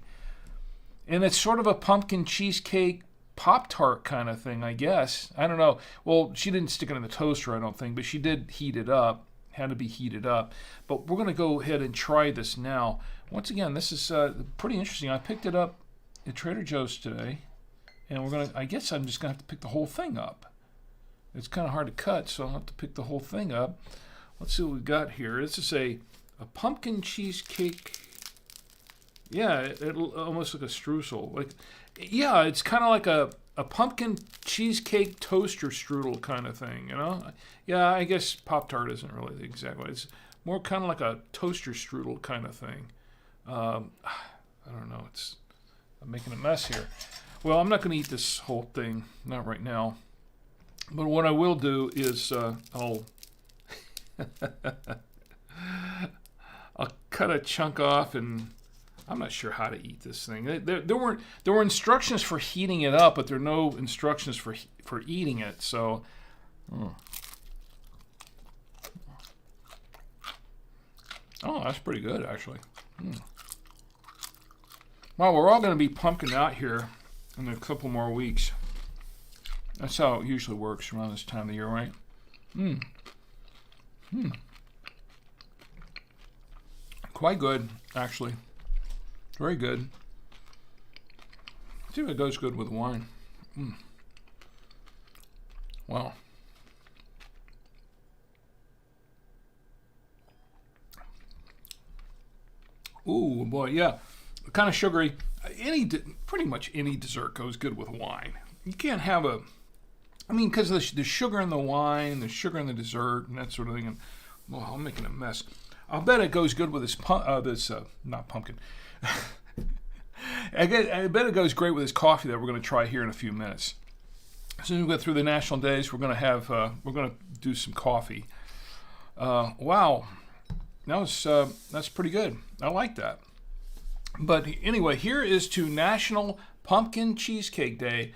and it's sort of a pumpkin cheesecake Pop-Tart kind of thing, I guess. I don't know. Well, she didn't stick it in the toaster, I don't think, but she did heat it up. Had to be heated up. But we're going to go ahead and try this now. Once again, this is pretty interesting. I picked it up at Trader Joe's today, and I guess I'm just going to have to pick the whole thing up. It's kind of hard to cut, so I'll have to pick the whole thing up. Let's see what we've got here. This is a pumpkin cheesecake. Yeah, it almost like a streusel. Yeah, it's kind of like a pumpkin cheesecake toaster strudel kind of thing, you know? Yeah, I guess Pop-Tart isn't really the exact way. It's more kind of like a toaster strudel kind of thing. I don't know. I'm making a mess here. Well, I'm not going to eat this whole thing, not right now. But what I will do is I'll cut a chunk off, and I'm not sure how to eat this thing. There were instructions for heating it up, but there are no instructions for eating it. So, oh, that's pretty good actually. Well, we're all going to be pumpkin out here in a couple more weeks. That's how it usually works around this time of the year, right? Quite good, actually. Very good. I think it goes good with wine. Wow. Ooh, boy, yeah. Kind of sugary. Pretty much any dessert goes good with wine. You can't have because the sugar in the wine, the sugar in the dessert, and that sort of thing. And, well, I'm making a mess. I'll bet it goes good with this not pumpkin. I bet it goes great with this coffee that we're going to try here in a few minutes. As soon as we get through the national days, we're going to do some coffee. Wow, that's pretty good. I like that. But anyway, here is to National Pumpkin Cheesecake Day.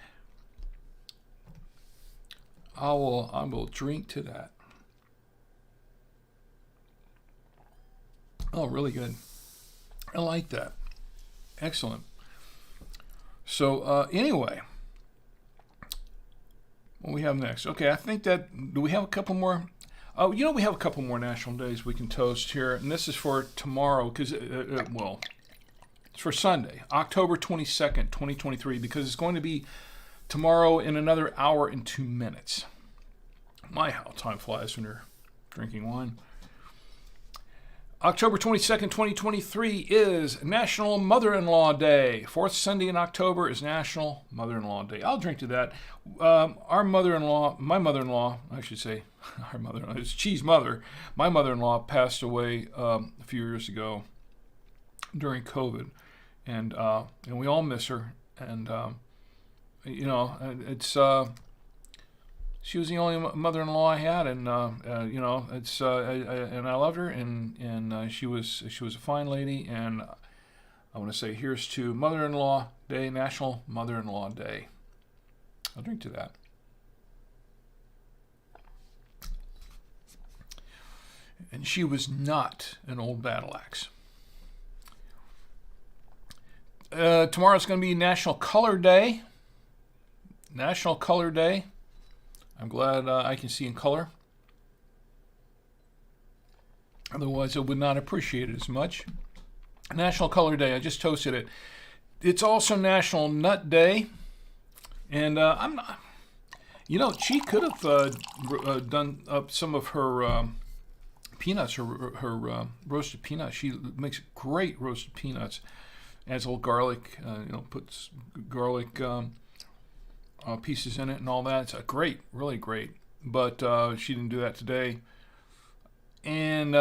I will drink to that. Oh, really good. I like that. Excellent. So anyway, what we have next? Okay, I think do we have a couple more? Oh, we have a couple more national days we can toast here, and this is for tomorrow because it's for Sunday, October 22nd, 2023, because it's going to be tomorrow in another hour and 2 minutes. My, how time flies when you're drinking wine. October 22nd, 2023 is National Mother-in-Law Day. Fourth Sunday in October is National Mother-in-Law Day. I'll drink to that. My mother-in-law, I should say, our mother-in-law, it's Cheese Mother. My mother-in-law passed away a few years ago during COVID, and we all miss her. And she was the only mother-in-law I had, and and I loved her, and she was a fine lady, and I want to say here's to Mother-in-Law Day, National Mother-in-Law Day. I'll drink to that. And she was not an old battle axe. Tomorrow's going to be National Color Day. National Color Day. I'm glad I can see in color. Otherwise, I would not appreciate it as much. National Color Day. I just toasted it. It's also National Nut Day. And I'm not, she could have done up some of her peanuts, her roasted peanuts. She makes great roasted peanuts. Adds a little garlic, puts garlic pieces in it and all that. It's great, really great. But she didn't do that today. And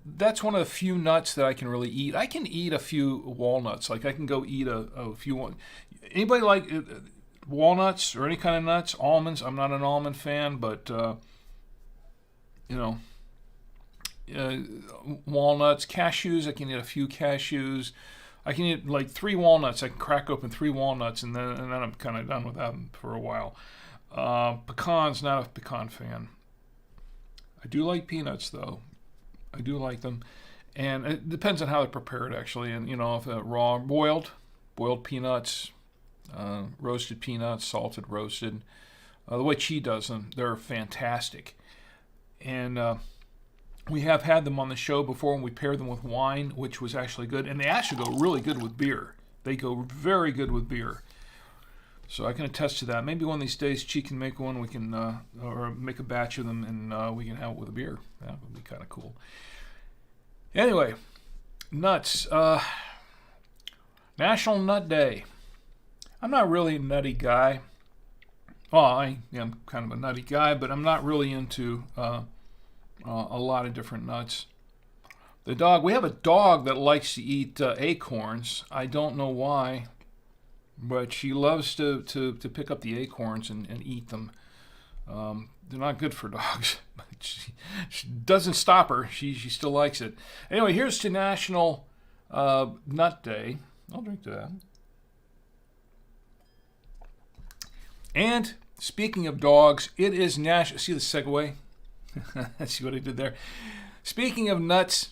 that's one of the few nuts that I can really eat. I can eat a few walnuts. Like I can go eat a few. Anybody like walnuts or any kind of nuts? Almonds. I'm not an almond fan, but walnuts, cashews. I can eat a few cashews. I can eat like 3 walnuts. I can crack open 3 walnuts, and then I'm kind of done with them for a while. Pecans. Not a pecan fan. I do like peanuts though. I do like them, and it depends on how they're prepared actually. And if raw, boiled peanuts, roasted peanuts, salted, roasted. The way Chi does them, they're fantastic. And we have had them on the show before, and we paired them with wine, which was actually good. And they actually go really good with beer. They go very good with beer. So I can attest to that. Maybe one of these days Chi can make one. We can, or make a batch of them, and we can have it with a beer. That would be kind of cool. Anyway, nuts. National Nut Day. I'm not really a nutty guy. Well, I am kind of a nutty guy, but I'm not really into a lot of different nuts. We have a dog that likes to eat acorns. I don't know why, but she loves to pick up the acorns and eat them. They're not good for dogs, but she doesn't stop her. She still likes it. Anyway, here's to National Nut Day. I'll drink to that. And speaking of dogs, it is National. See the segue? See what I did there? Speaking of nuts,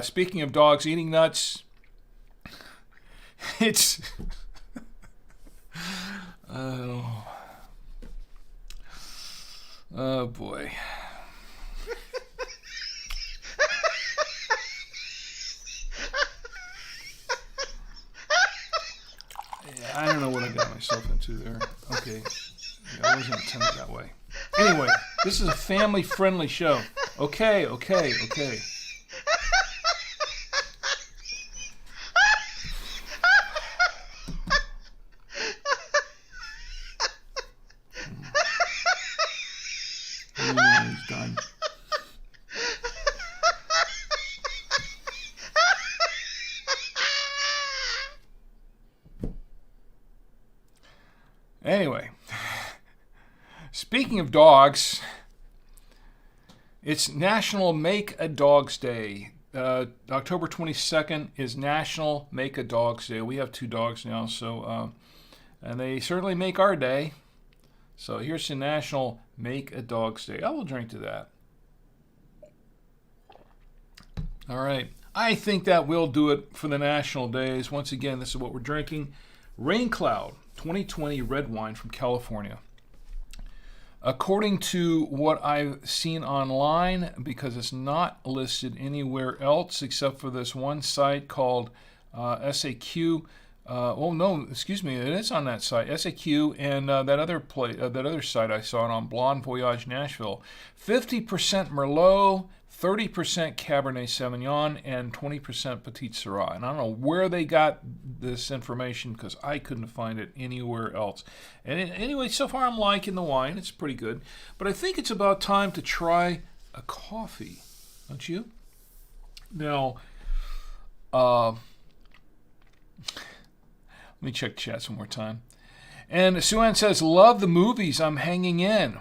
speaking of dogs eating nuts, it's oh boy. I don't know what I got myself into there. Okay. I wasn't intended that way. Anyway, this is a family-friendly show. Okay. He's done. Anyway, speaking of dogs, it's National Make a Dogs Day. October 22nd is National Make a Dogs Day. We have 2 dogs now, so and they certainly make our day. So here's the National Make a Dogs Day. I will drink to that. All right. I think that will do it for the national days. Once again, this is what we're drinking. Rain Cloud 2020 red wine from California. According to what I've seen online, because it's not listed anywhere else except for this one site called SAQ. It is on that site, SAQ, and that other site I saw it on, Blonde Voyage Nashville. 50% Merlot, 30% Cabernet Sauvignon, and 20% Petite Syrah. And I don't know where they got this information because I couldn't find it anywhere else. And anyway, so far I'm liking the wine. It's pretty good. But I think it's about time to try a coffee, don't you? Now, let me check chat one more time. And Sue-Ann says, love the movies. I'm hanging in.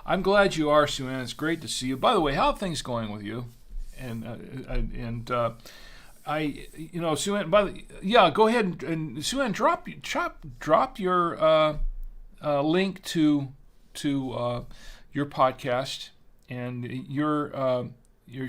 I'm glad you are, Sue-Ann. It's great to see you. By the way, how are things going with you? And Sue-Ann, go ahead and Sue-Ann, drop your link to your podcast and your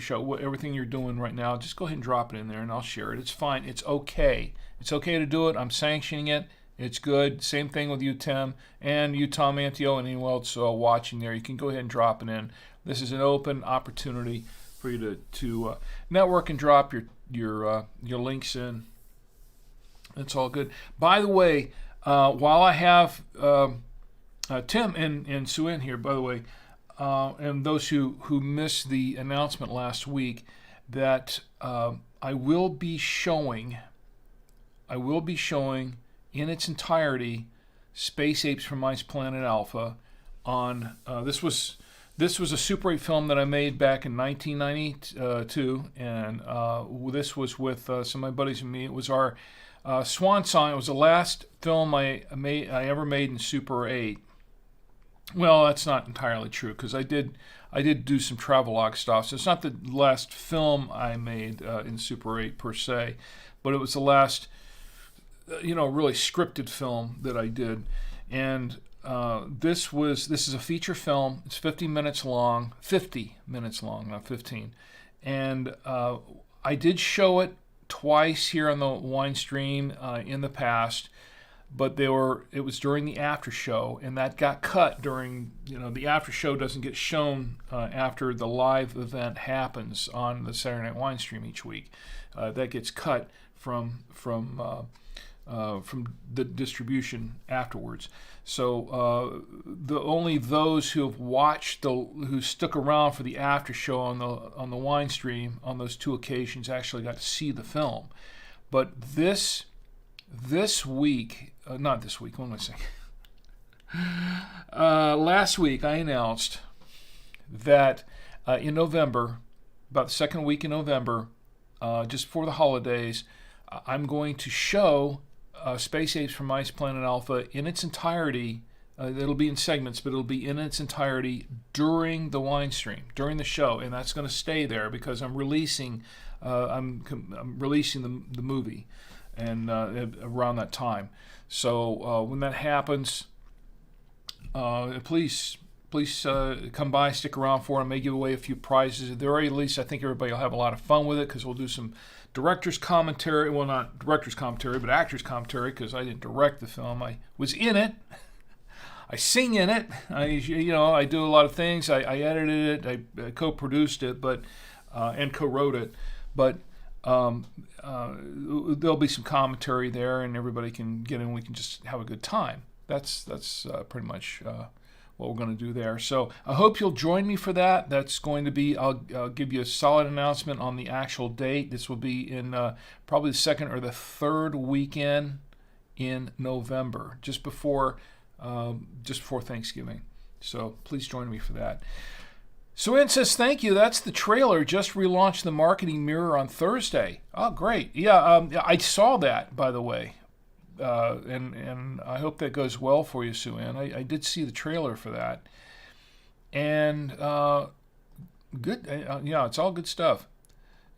show, everything you're doing right now. Just go ahead and drop it in there, and I'll share it. It's fine. It's okay. It's okay to do it. I'm sanctioning it. It's good. Same thing with you, Tim, and you, Tom Antio, and anyone else watching there. You can go ahead and drop it in. This is an open opportunity for you to network and drop your links in. It's all good. By the way, while I have Tim and Sue in here, by the way, and those who missed the announcement last week, that I will be showing in its entirety Space Apes from Ice Planet Alpha on this was a Super 8 film that I made back in 1992, and this was with some of my buddies and me. It was our swan song. It was the last film I ever made in Super 8. Well, that's not entirely true, because I did do some travelogue stuff. So it's not the last film I made in Super 8 per se, but it was the last really scripted film that I did. And this is a feature film. It's 50 minutes long, not 15. And I did show it twice here on the Winestream in the past, but it was during the after show, and that got cut during, the after show doesn't get shown after the live event happens on the Saturday Night Winestream each week. That gets cut from the distribution afterwards. So only those who have watched who stuck around for the after show on the Winestream on those two occasions actually got to see the film. But this week, not this week, what am I saying? Last week I announced that in November, about the second week in November, just before the holidays, I'm going to show Space Apes from Ice Planet Alpha in its entirety. It'll be in segments, but it'll be in its entirety during the Winestream, during the show, and that's going to stay there because I'm releasing the movie, and around that time. So when that happens, please come by, stick around for it. I may give away a few prizes. At the very least, I think everybody will have a lot of fun with it, because we'll do some director's commentary. Well, not director's commentary, but actor's commentary, because I didn't direct the film. I was in it. I sing in it. I do a lot of things. I edited it. I co-produced it, and co-wrote it. But there'll be some commentary there, and everybody can get in. We can just have a good time. That's pretty much what we're going to do there. So I hope you'll join me for that. That's going to be, I'll give you a solid announcement on the actual date. This will be in probably the second or the third weekend in November, just before Thanksgiving. So please join me for that. So Ann says, thank you. That's the trailer. Just relaunched the marketing mirror on Thursday. Oh, great. Yeah, I saw that, by the way. And I hope that goes well for you, Sue Ann. I did see the trailer for that. And good. It's all good stuff.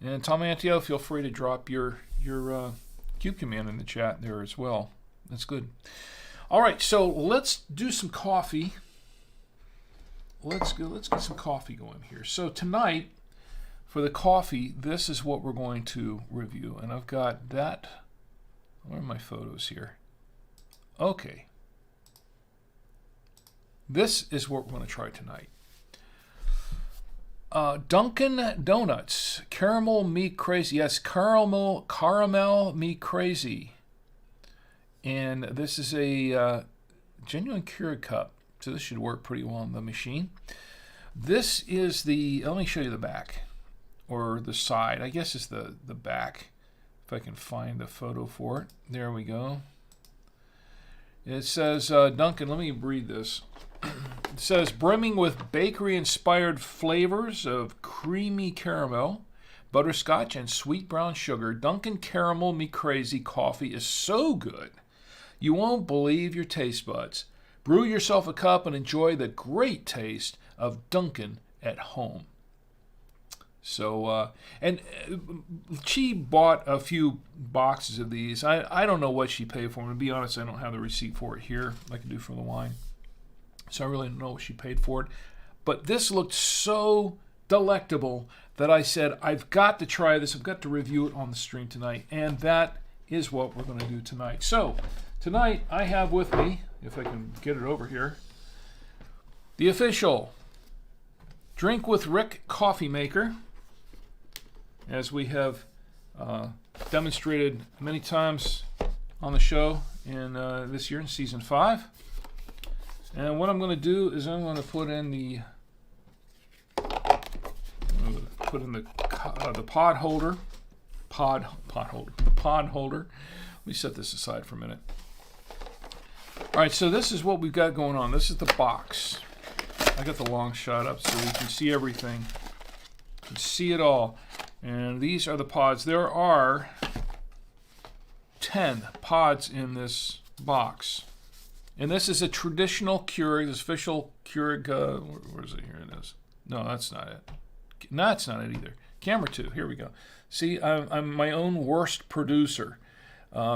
And Tom Antio, feel free to drop your cube command in the chat there as well. That's good. All right, so let's do some coffee. Let's get some coffee going here. So tonight, for the coffee, this is what we're going to review. And I've got that. Where are my photos here? Okay. This is what we're going to try tonight. Dunkin Donuts. Caramel Me Crazy. Yes, caramel Me Crazy. And this is a genuine Keurig cup. So this should work pretty well on the machine. This is let me show you the back. Or the side. I guess it's the back. If I can find the photo for it. There we go. It says, Dunkin', let me read this. It says, brimming with bakery-inspired flavors of creamy caramel, butterscotch, and sweet brown sugar, Dunkin' Caramel Me Crazy coffee is so good, you won't believe your taste buds. Brew yourself a cup and enjoy the great taste of Dunkin' at home. So, and she bought a few boxes of these. I don't know what she paid for them. To be honest, I don't have the receipt for it here like I do for the wine. So I really don't know what she paid for it. But this looked so delectable that I said, I've got to try this. I've got to review it on the stream tonight. And that is what we're going to do tonight. So tonight I have with me, if I can get it over here, the official Drink with Rick coffee maker, as we have demonstrated many times on the show in this year in season 5. And what I'm going to do is I'm going to put in the pod holder. Let me set this aside for a minute. All right, so this is what we've got going on. This is the box. I got the long shot up so you can see everything. You can see it all. And these are the pods. There are 10 pods in this box. And this is a traditional Keurig, this official Keurig, where is it? Here it is. No, that's not it. No, that's not it either. Camera 2, here we go. See, I'm my own worst producer.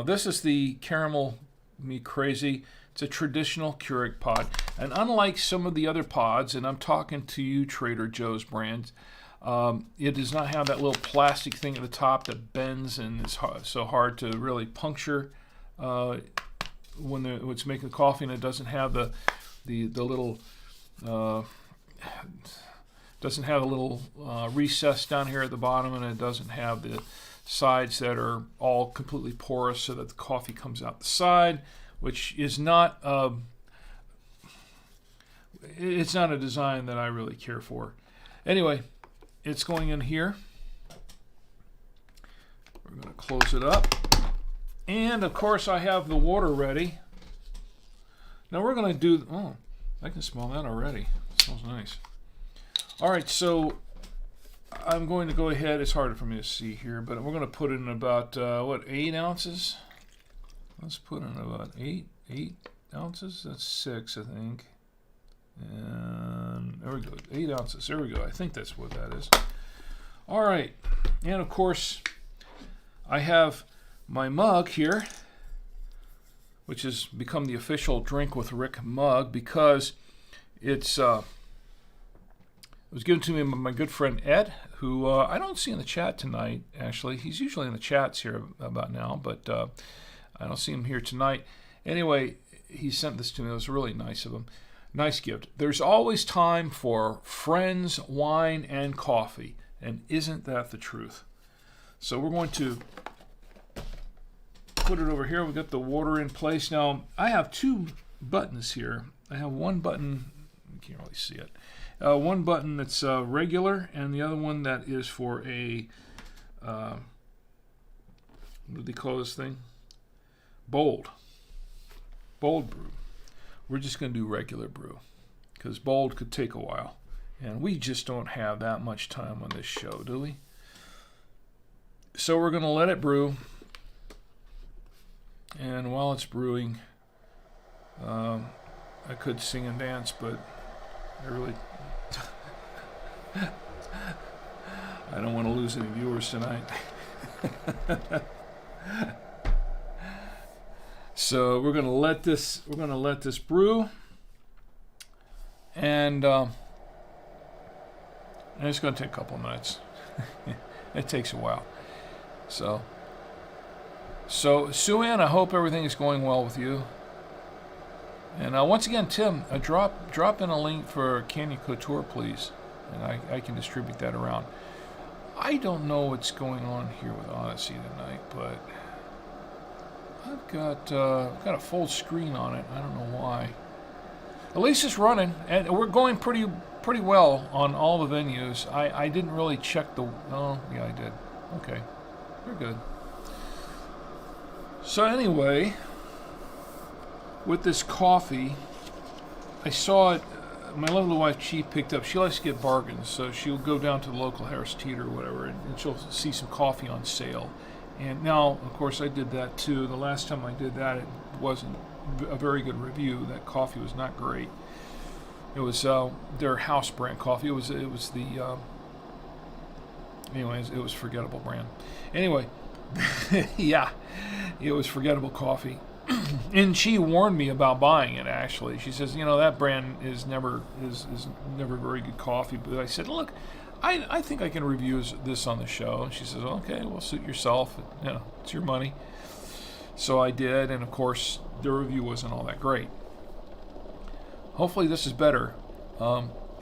This is the Caramel Me Crazy. It's a traditional Keurig pod. And unlike some of the other pods, and I'm talking to you, Trader Joe's brand, it does not have that little plastic thing at the top that bends and is so hard to really puncture when it's making the coffee, and it doesn't have the little recess down here at the bottom, and it doesn't have the sides that are all completely porous so that the coffee comes out the side, which is not it's not a design that I really care for. Anyway, it's going in here. We're going to close it up. And of course I have the water ready. Now we're going to do, oh, I can smell that already. It smells nice. All right, so I'm going to go ahead. It's harder for me to see here, but we're going to put in about, 8 ounces? Let's put in about 8 ounces. That's 6, I think. And there we go, 8 ounces. There we go. I think that's what that is. All right, and of course, I have my mug here, which has become the official Drink with Rick mug because it was given to me by my good friend Ed, who I don't see in the chat tonight. Actually, he's usually in the chats here about now, but I don't see him here tonight. Anyway, he sent this to me. It was really nice of him. Nice gift. There's always time for friends, wine, and coffee. And isn't that the truth? So we're going to put it over here. We've got the water in place. Now, I have 2 buttons here. I have one button, you can't really see it. One button that's regular, and the other one that is for a, what do they call this thing? Bold brew. We're just going to do regular brew because bold could take a while. And we just don't have that much time on this show, do we? So we're going to let it brew. And while it's brewing, I could sing and dance, but I really... I don't want to lose any viewers tonight. So we're gonna let this brew, and it's gonna take a couple of minutes. It takes a while. So Sue Ann, I hope everything is going well with you. And once again, Tim, drop in a link for Canyon Couture, please, and I can distribute that around. I don't know what's going on here with Odyssey tonight, but I've got a full screen on it. I don't know why. At least it's running, and we're going pretty well on all the venues. I didn't really check the. Oh, yeah, I did. Okay, we're good. So anyway, with this coffee, I saw it. My lovely wife, she picked up. She likes to get bargains, so she'll go down to the local Harris Teeter or whatever, and she'll see some coffee on sale. And now, of course, I did that too. The last time I did that, it wasn't a very good review. That coffee was not great. It was their house brand coffee. It was the anyways, it was forgettable brand. Anyway, yeah, it was forgettable coffee. And she warned me about buying it. Actually, she says, that brand is never very good coffee. But I said, look, I think I can review this on the show. And she says, okay, well, suit yourself. It's your money. So I did, and of course, the review wasn't all that great. Hopefully this is better.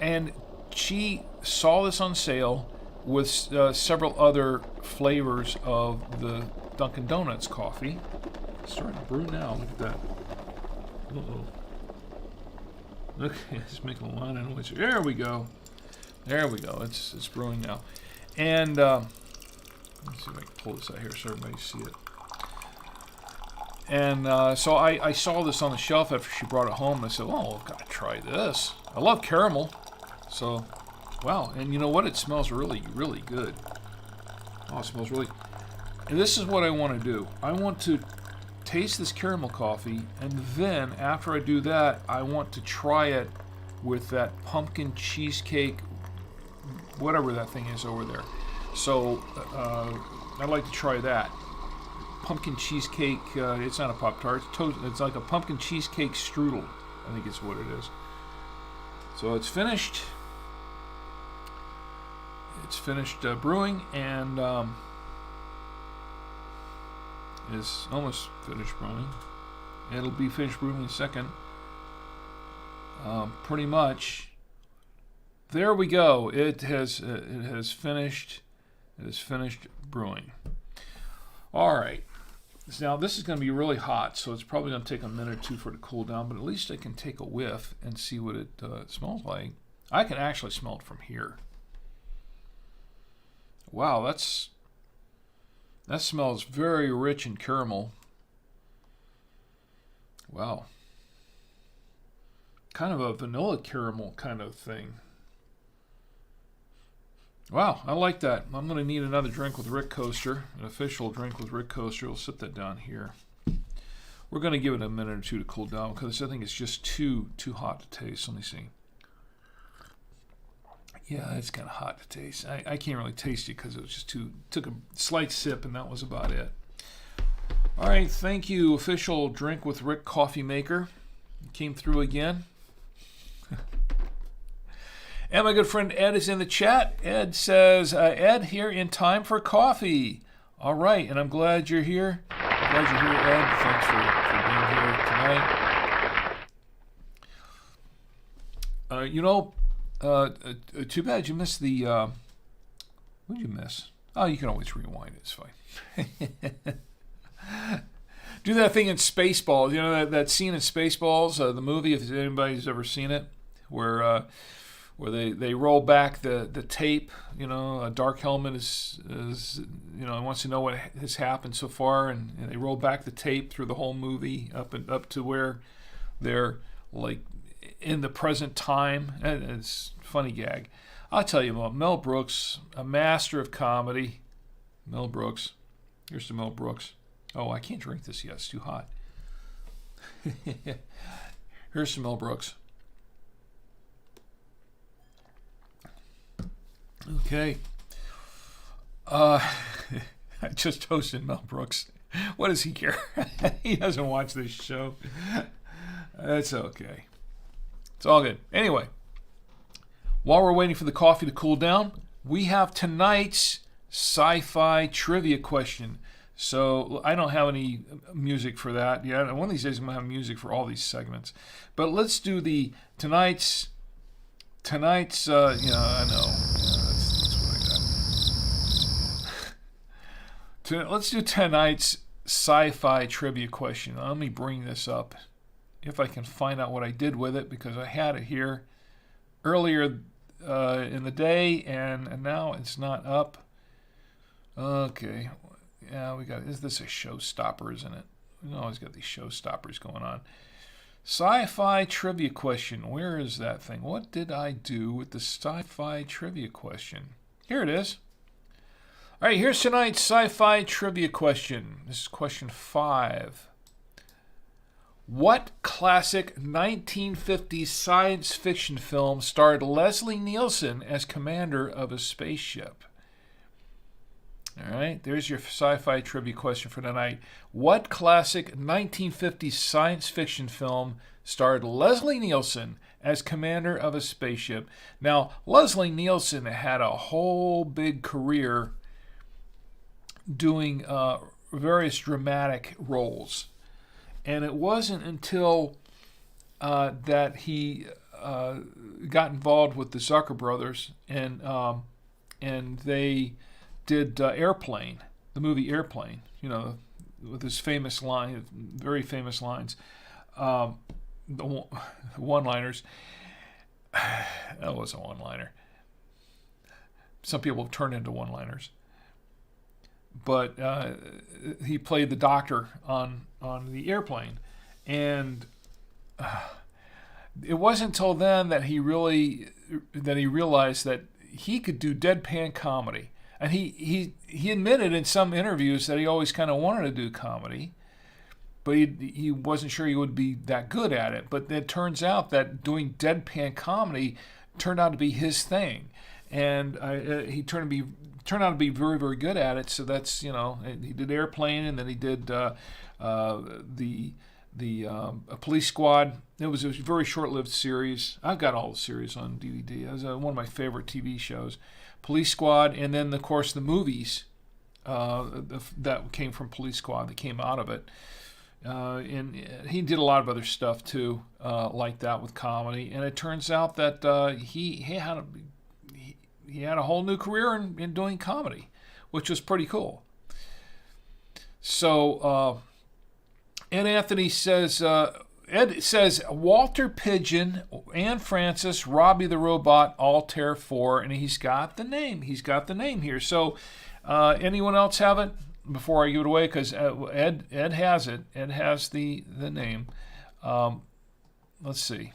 And she saw this on sale with several other flavors of the Dunkin Donuts coffee. It's starting to brew now. Look at that. Uh-oh. Look, it's making a lot of noise. There we go. There we go. It's brewing now. And let's see if I can pull this out here so everybody can see it. And so I saw this on the shelf after she brought it home, and I said, "Oh, I've got to try this." I love caramel, so wow. And you know what? It smells really, really good. Oh, it smells really. And this is what I want to do. I want to taste this caramel coffee, and then after I do that, I want to try it with that pumpkin cheesecake, whatever that thing is over there. So I'd like to try that. Pumpkin cheesecake, it's not a Pop-Tart, it's like a pumpkin cheesecake strudel, I think it's what it is. So it's finished. It's finished brewing, and is almost finished brewing. It'll be finished brewing in a second. Pretty much. There we go. It has finished. It has finished brewing. All right. Now this is going to be really hot, so it's probably going to take a minute or two for it to cool down. But at least I can take a whiff and see what it smells like. I can actually smell it from here. Wow, that smells very rich in caramel. Wow. Kind of a vanilla caramel kind of thing. Wow, I like that. I'm going to need another drink with Rick Coaster, an official drink with Rick Coaster. We'll sit that down here. We're going to give it a minute or two to cool down because I think it's just too hot to taste. Let me see. Yeah, it's kind of hot to taste. I can't really taste it because it was just took a slight sip and that was about it. All right, thank you, official drink with Rick coffee maker. Came through again. And my good friend Ed is in the chat. Ed says, Ed, here in time for coffee. All right, and I'm glad you're here. I'm glad you're here, Ed. Thanks for being here tonight. Too bad you missed the... what did you miss? Oh, you can always rewind it. It's fine. Do that thing in Spaceballs. You know that scene in Spaceballs, the movie, if anybody's ever seen it, where they roll back the tape. You know, a Dark Helmet is wants to know what has happened so far, and they roll back the tape through the whole movie up to where they're like in the present time. It's a funny gag. I'll tell you about Mel Brooks, a master of comedy. Mel Brooks. Here's to Mel Brooks. Oh, I can't drink this yet. It's too hot. Here's to Mel Brooks. Okay. I just hosted Mel Brooks. What does he care? He doesn't watch this show. That's okay. It's all good. Anyway, while we're waiting for the coffee to cool down, we have tonight's sci-fi trivia question. So I don't have any music for that yet. One of these days I'm going to have music for all these segments. But let's do the tonight's I know. That's what I got. Let's do tonight's sci-fi trivia question. Let me bring this up if I can find out what I did with it, because I had it here earlier in the day and now it's not up. Okay. Yeah, is this a showstopper, isn't it? We always got these showstoppers going on. Sci-fi trivia question. Where is that thing? What did I do with the sci-fi trivia question? Here it is. All right, here's tonight's sci-fi trivia question. This is question 5. What classic 1950s science fiction film starred Leslie Nielsen as commander of a spaceship? All right, there's your sci-fi trivia question for tonight. What classic 1950s science fiction film starred Leslie Nielsen as commander of a spaceship? Now, Leslie Nielsen had a whole big career doing various dramatic roles. And it wasn't until that he got involved with the Zucker brothers, and they did Airplane, the movie Airplane, with his famous line, very famous lines, the one-liners. That was a one-liner. Some people turn into one-liners. But he played the doctor on the airplane, and it wasn't until then that he realized that he could do deadpan comedy. And he admitted in some interviews that he always kind of wanted to do comedy, but he wasn't sure he would be that good at it. But it turns out that doing deadpan comedy turned out to be his thing, and he turned out to be very, very good at it. So that's, he did Airplane, and then he did a Police Squad. It was a very short-lived series. I've got all the series on DVD. It was one of my favorite TV shows. Police Squad, and then, of course, the movies that came from Police Squad, that came out of it. And he did a lot of other stuff, too, like that with comedy. And it turns out that he had a whole new career in doing comedy, which was pretty cool. So Ed Anthony says, Ed says Walter Pigeon, Anne Francis, Robbie the Robot, Altair 4, and he's got the name. He's got the name here. So anyone else have it before I give it away? Because Ed has it. Ed has the name. Let's see.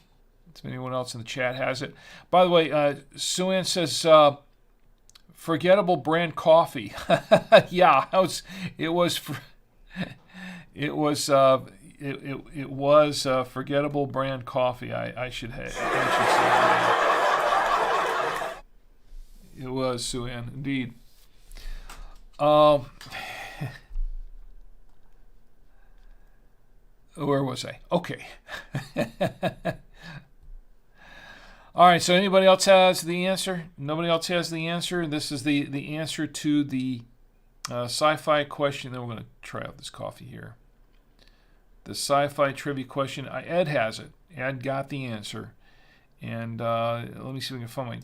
If anyone else in the chat has it. By the way, Sue-Ann says, forgettable brand coffee. Yeah, it was forgettable brand coffee. I should say that. It was, Sue-Ann, indeed. Where was I? Okay. All right, so anybody else has the answer? Nobody else has the answer? This is the answer to the sci-fi question. Then we're going to try out this coffee here. The sci-fi trivia question. Ed has it. Ed got the answer. And let me see if we can find my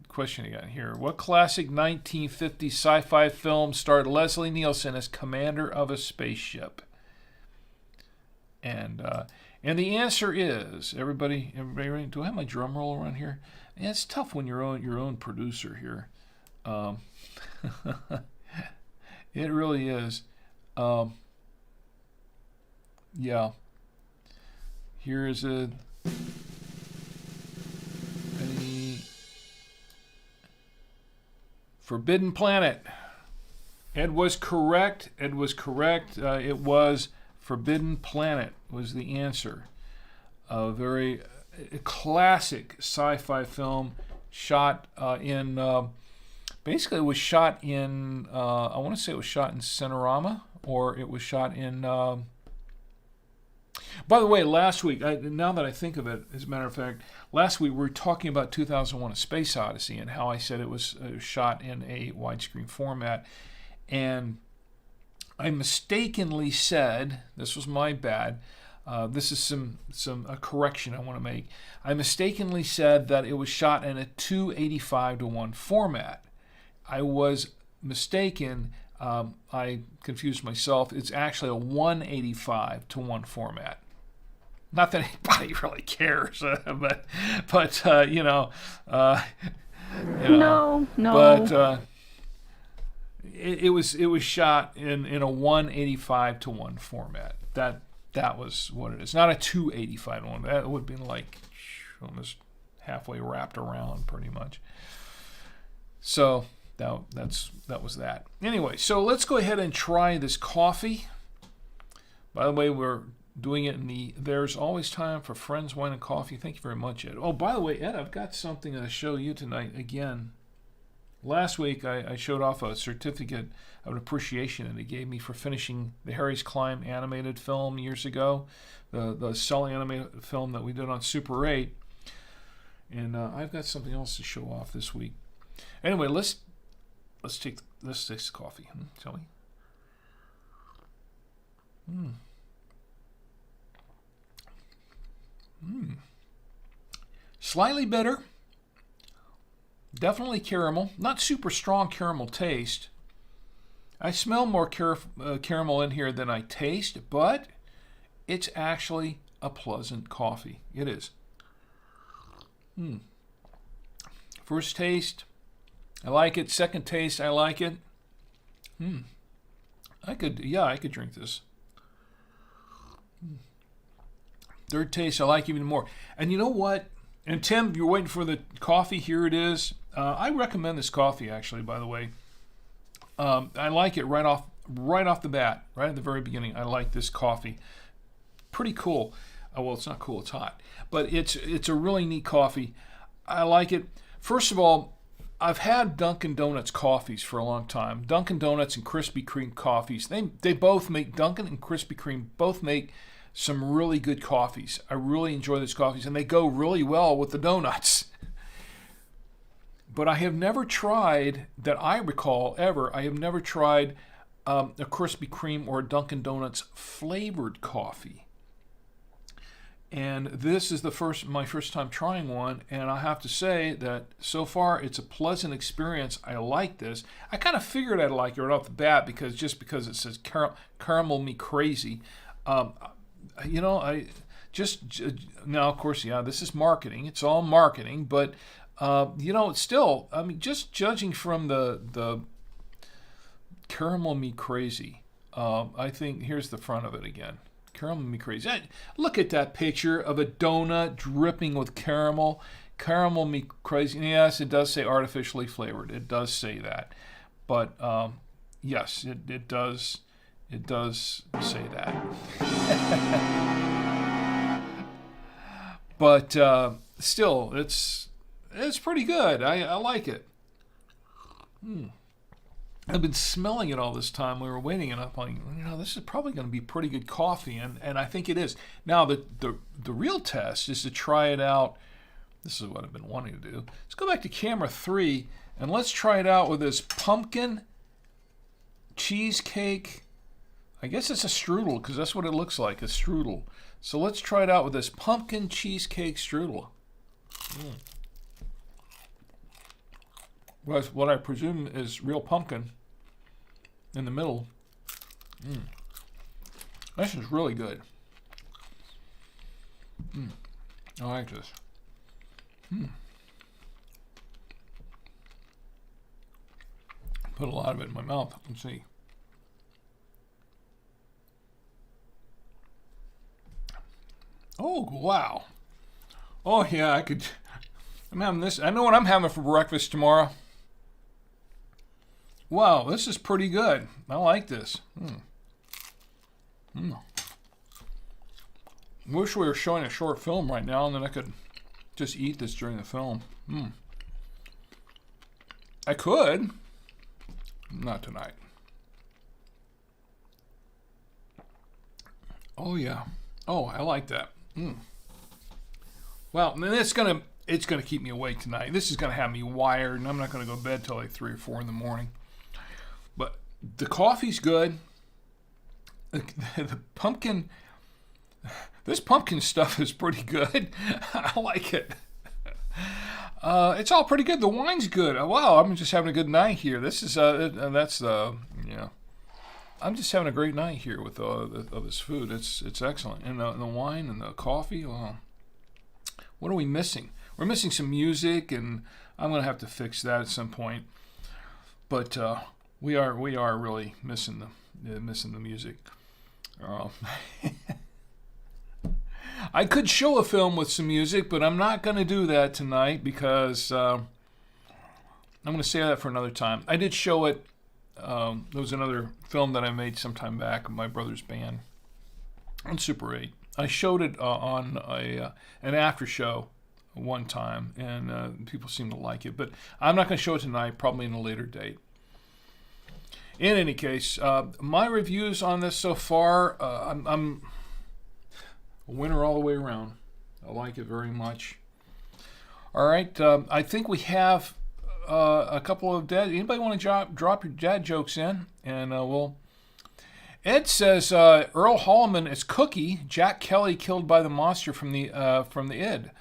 question I got here. What classic 1950 sci-fi film starred Leslie Nielsen as commander of a spaceship? And the answer is, everybody ready? Do I have my drum roll around here? Yeah, it's tough when you're your own producer here. It really is. Yeah. Here is a Forbidden Planet. Ed was correct. It was Forbidden Planet was the answer. A very classic sci-fi film shot basically it was shot in, I want to say it was shot in Cinerama, or it was shot in, by the way, last week, now that I think of it, as a matter of fact, last week we were talking about 2001: A Space Odyssey and how I said it was shot in a widescreen format. And I mistakenly said, this was my bad, this is a correction I want to make. I mistakenly said that it was shot in a 285:1 format. I was mistaken. I confused myself. It's actually a 185:1 format. Not that anybody really cares, but No. But it was shot in a 185:1 format. That was what it is. Not a 285:1. That would have been like almost halfway wrapped around, pretty much. So that was that. Anyway, so let's go ahead and try this coffee. By the way, we're doing it in the There's Always Time for Friends, Wine, and Coffee. Thank you very much, Ed. Oh, by the way, Ed, I've got something to show you tonight again. Last week, I showed off a certificate of appreciation that he gave me for finishing the Harry's Climb animated film years ago, the cell animated film that we did on Super 8. And I've got something else to show off this week. Anyway, let's taste the coffee, shall we? Slightly bitter. Definitely caramel. Not super strong caramel taste. I smell more caramel in here than I taste, but it's actually a pleasant coffee. It is. First taste, I like it. Second taste, I like it. I could drink this. Third taste, I like even more. And you know what? And Tim, you're waiting for the coffee. Here it is. I recommend this coffee, actually, by the way. I like it right off the bat, right at the very beginning. I like this coffee. Pretty cool. Well, it's not cool, it's hot. But it's a really neat coffee. I like it. First of all, I've had Dunkin Donuts coffees for a long time. Dunkin Donuts and Krispy Kreme coffees. They both make, Dunkin and Krispy Kreme both make some really good coffees. I really enjoy those coffees, and they go really well with the donuts. But I have never tried, that I recall ever, I have never tried a Krispy Kreme or a Dunkin Donuts flavored coffee. And this is my first time trying one, and I have to say that so far it's a pleasant experience. I like this. I kind of figured I'd like it right off the bat because it says caramel me crazy. I just now, of course, this is marketing. It's all marketing, but it's still. I mean, just judging from the caramel me crazy. I think here's the front of it again. Caramel me crazy. Look at that picture of a donut dripping with caramel. Caramel me crazy. Yes, it does say artificially flavored. It does say that. But yes, it does. It does say that. But still, it's pretty good. I like it. I've been smelling it all this time. We were waiting, and I'm like, this is probably going to be pretty good coffee, and I think it is. Now, the real test is to try it out. This is what I've been wanting to do. Let's go back to camera 3, and let's try it out with this pumpkin cheesecake. I guess it's a strudel, because that's what it looks like, a strudel. So let's try it out with this pumpkin cheesecake strudel. What I presume is real pumpkin in the middle. This is really good. I like this. Put a lot of it in my mouth. Let's see. Oh, wow. Oh, yeah, I'm having this. I know what I'm having for breakfast tomorrow. Wow, this is pretty good. I like this. Wish we were showing a short film right now, and then I could just eat this during the film. I could. Not tonight. Oh, yeah. Oh, I like that. Well, then it's gonna keep me awake tonight. This is gonna have me wired, and I'm not gonna go to bed till like 3 or 4 in the morning. But the coffee's good. The pumpkin, this pumpkin stuff is pretty good. I like it. It's all pretty good. The wine's good. Wow, I'm just having a good night here. This is I'm just having a great night here with this food. It's excellent. And the wine and the coffee. Well, what are we missing? We're missing some music, and I'm gonna have to fix that at some point. But we are really missing the music. I could show a film with some music, but I'm not gonna do that tonight because I'm gonna save that for another time. I did show it. There was another film that I made some time back of my brother's band on Super 8. I showed it on an after show one time, and people seem to like it. But I'm not going to show it tonight, probably in a later date. In any case, my reviews on this so far, I'm a winner all the way around. I like it very much. All right, I think we have a couple of dad. Anybody want to drop your dad jokes in, and we'll. Ed says Earl Holliman is Cookie. Jack Kelly killed by the monster from the id.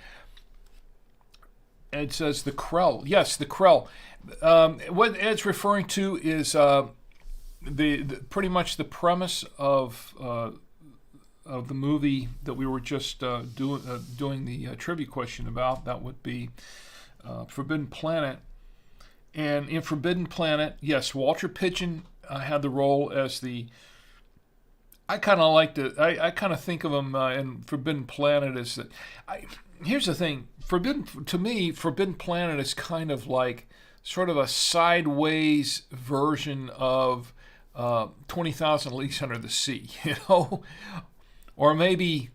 Ed says the Krell. Yes, the Krell. What Ed's referring to is the pretty much the premise of the movie that we were just doing the trivia question about. That would be Forbidden Planet. And in Forbidden Planet, yes, Walter Pidgeon had the role as the. I kind of like to. I kind of think of him in Forbidden Planet as that. Here's the thing. Forbidden Planet is kind of like sort of a sideways version of 20,000 Leagues Under the Sea, or maybe.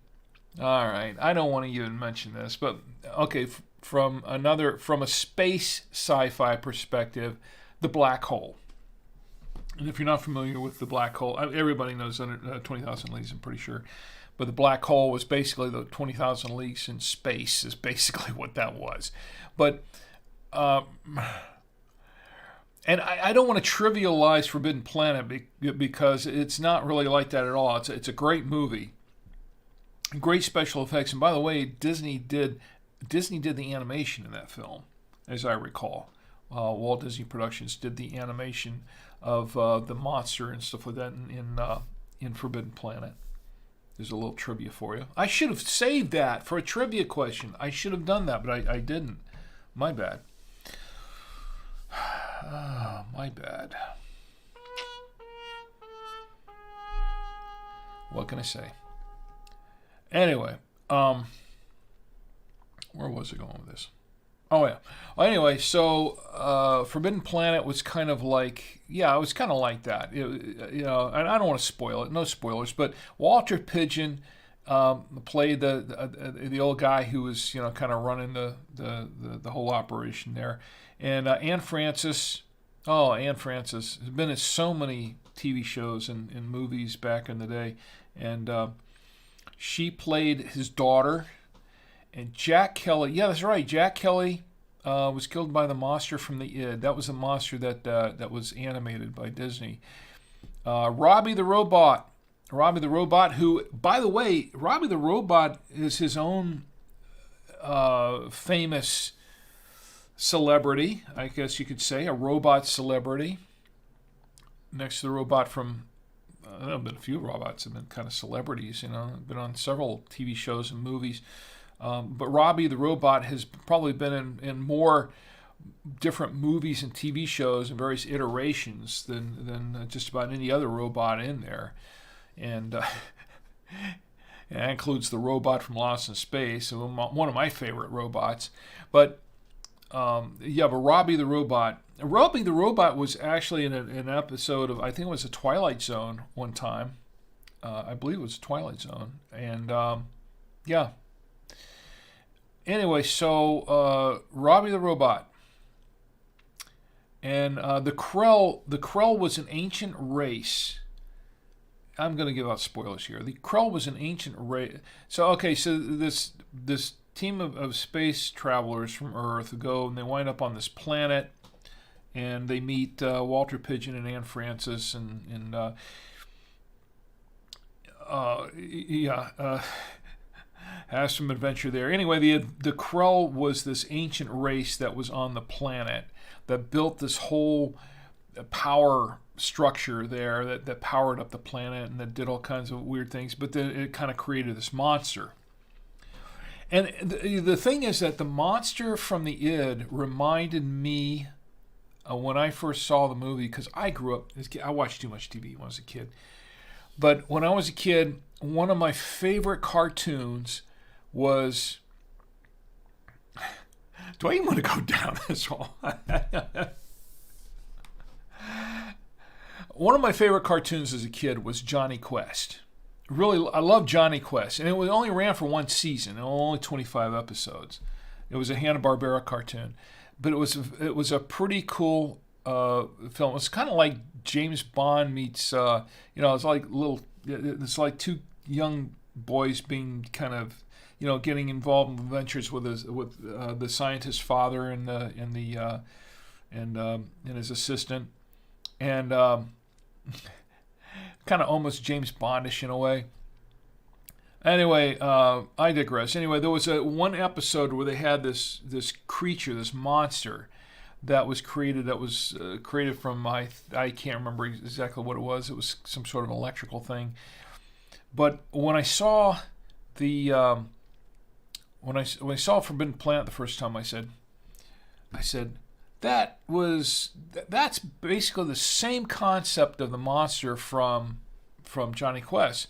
All right, I don't want to even mention this, but okay. From a space sci-fi perspective, the black hole. And if you're not familiar with the black hole, everybody knows 20,000 Leagues, I'm pretty sure. But the black hole was basically the 20,000 Leagues in space is basically what that was. But, and I don't want to trivialize Forbidden Planet because it's not really like that at all. It's a great movie. Great special effects. And by the way, Disney did the animation in that film, as I recall. Walt Disney Productions did the animation of the monster and stuff like that in Forbidden Planet. There's a little trivia for you. I should have saved that for a trivia question. I should have done that, but I didn't. My bad. My bad. What can I say? Anyway, where was I going with this? Oh, yeah. Well, anyway, so Forbidden Planet was kind of like, it was kind of like that. And I don't want to spoil it. No spoilers. But Walter Pidgeon played the old guy who was, kind of running the whole operation there. And Anne Francis has been in so many TV shows and movies back in the day. And she played his daughter. And Jack Kelly, yeah, that's right. Jack Kelly was killed by the monster from the id. That was a monster that was animated by Disney. Robbie the Robot, who, by the way, Robbie the Robot is his own famous celebrity, I guess you could say, a robot celebrity. Next to the robot from, there have been a few robots have been kind of celebrities, been on several TV shows and movies. But Robbie the Robot has probably been in more different movies and TV shows and various iterations than just about any other robot in there. And that includes the robot from Lost in Space, one of my favorite robots. But Robbie the Robot was actually in an episode of, I think it was a Twilight Zone one time. I believe it was Twilight Zone. And Anyway, so Robbie the Robot and the Krell was an ancient race. I'm going to give out spoilers here. The Krell was an ancient race. So this team of space travelers from Earth go and they wind up on this planet, and they meet Walter Pidgeon and Anne Francis and has some adventure there. Anyway, the Krell was this ancient race that was on the planet that built this whole power structure there that powered up the planet and that did all kinds of weird things, but then it kind of created this monster. And the thing is that the monster from the id reminded me when I first saw the movie, because I grew up, I watched too much TV when I was a kid. But when I was a kid, one of my favorite cartoons was... Do I even want to go down this hole? One of my favorite cartoons as a kid was Johnny Quest. Really, I love Johnny Quest. And it only ran for one season, only 25 episodes. It was a Hanna-Barbera cartoon. But it was a pretty cool film. It's kind of like James Bond meets, it's like two young boys being kind of, getting involved in adventures with the scientist's father and his assistant, and kind of almost James Bondish in a way. Anyway, I digress. Anyway, there was one episode where they had this creature, this monster, that was created. That was created from I can't remember exactly what it was. It was some sort of electrical thing. But when I saw the when I saw Forbidden Planet the first time, I said that's basically the same concept of the monster from Johnny Quest.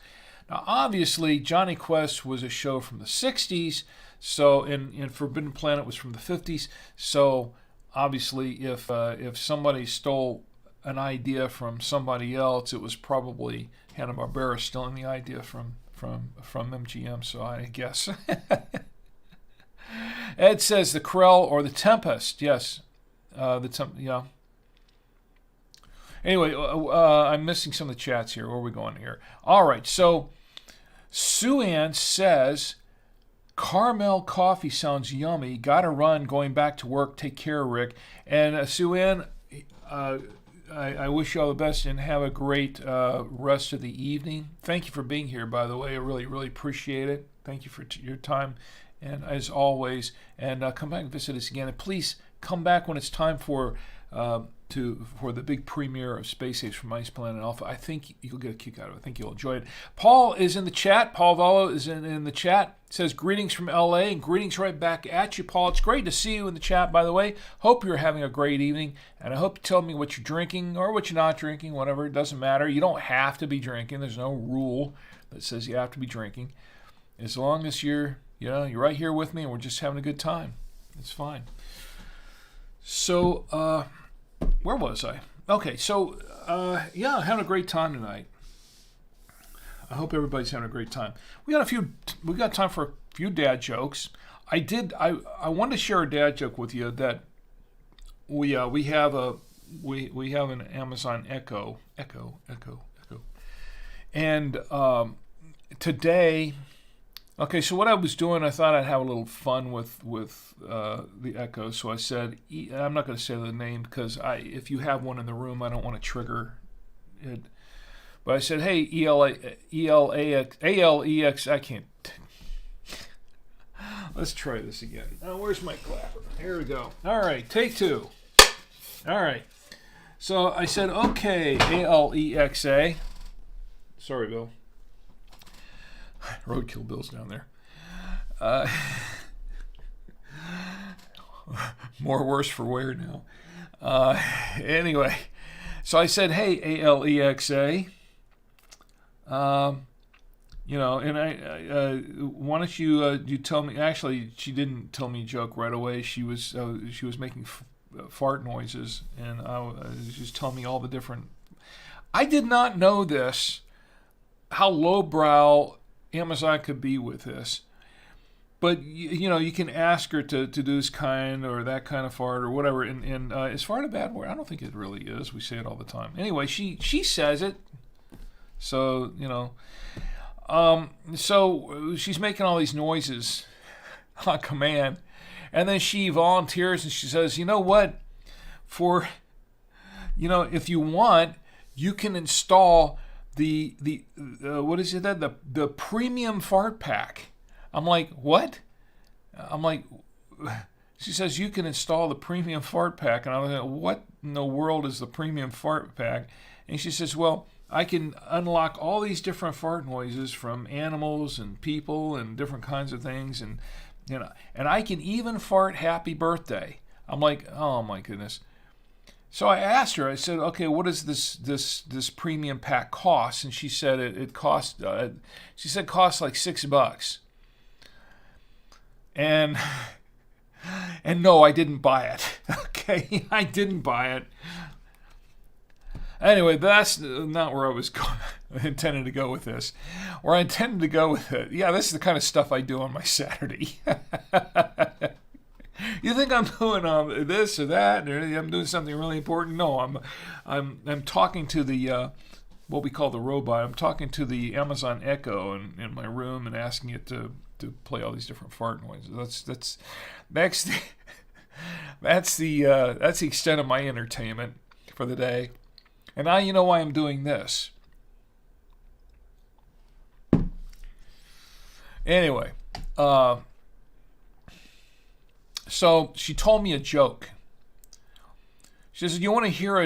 Now, obviously, Johnny Quest was a show from the 60s, so and Forbidden Planet was from the 50s. So obviously, if somebody stole an idea from somebody else, it was probably Hanna-Barbera stealing the idea from MGM. So I guess. Ed says the Krell or the Tempest. Yes, yeah. Anyway, I'm missing some of the chats here. Where are we going here? All right, so Sue Ann says, Carmel coffee sounds yummy. Gotta run, going back to work. Take care, Rick. And Sue Ann, I wish you all the best and have a great rest of the evening. Thank you for being here, by the way. I really, really appreciate it. Thank you for your time. And as always, and come back and visit us again. And please come back when it's time for the big premiere of Space Age from Ice Planet Alpha. I think you'll get a kick out of it. I think you'll enjoy it. Paul is in the chat. Paul Vallo is in the chat. Says greetings from LA and greetings right back at you, Paul. It's great to see you in the chat, by the way. Hope you're having a great evening, and I hope you tell me what you're drinking or what you're not drinking, whatever. It doesn't matter. You don't have to be drinking. There's no rule that says you have to be drinking. As long as you're right here with me and we're just having a good time, it's fine. So, where was I? Okay, so, having a great time tonight. I hope everybody's having a great time. We got time for a few dad jokes. I wanted to share a dad joke with you that we have an Amazon Echo. And today, okay, so what I was doing, I thought I'd have a little fun with the Echo. So I said, I'm not going to say the name because if you have one in the room, I don't want to trigger it. But I said, hey, ALEX, I can't. Let's try this again. Oh, where's my clapper? Here we go. All right, take two. All right. So I said, okay, ALEXA. Sorry, Bill. Roadkill Bill's down there. More worse for wear now. Anyway, so I said, hey, ALEXA. And why don't you tell me? Actually, she didn't tell me a joke right away. She was making fart noises, and she was telling me all the different. I did not know this, how lowbrow Amazon could be with this. But you can ask her to do this kind or that kind of fart or whatever. And is fart a bad word? I don't think it really is. We say it all the time. Anyway, she says it. So, so she's making all these noises on command. And then she volunteers and she says, you know what? If you want, you can install the what is it? The premium fart pack. I'm like, what? I'm like, she says you can install the premium fart pack. And I'm like, what in the world is the premium fart pack? And she says, well, I can unlock all these different fart noises from animals and people and different kinds of things, and and I can even fart happy birthday. I'm like, oh my goodness. So I asked her, I said, okay, what does this premium pack cost? And she said it cost costs like $6. And no, I didn't buy it. Okay, I didn't buy it. Anyway, that's not where I was intending to go with this. Where I intended to go with it, this is the kind of stuff I do on my Saturday. You think I'm doing this or that, or I'm doing something really important? No, I'm talking to the what we call the robot. I'm talking to the Amazon Echo in my room and asking it to play all these different fart noises. That's the extent of my entertainment for the day. And now you know why I'm doing this. Anyway, so she told me a joke. She says, "You want to hear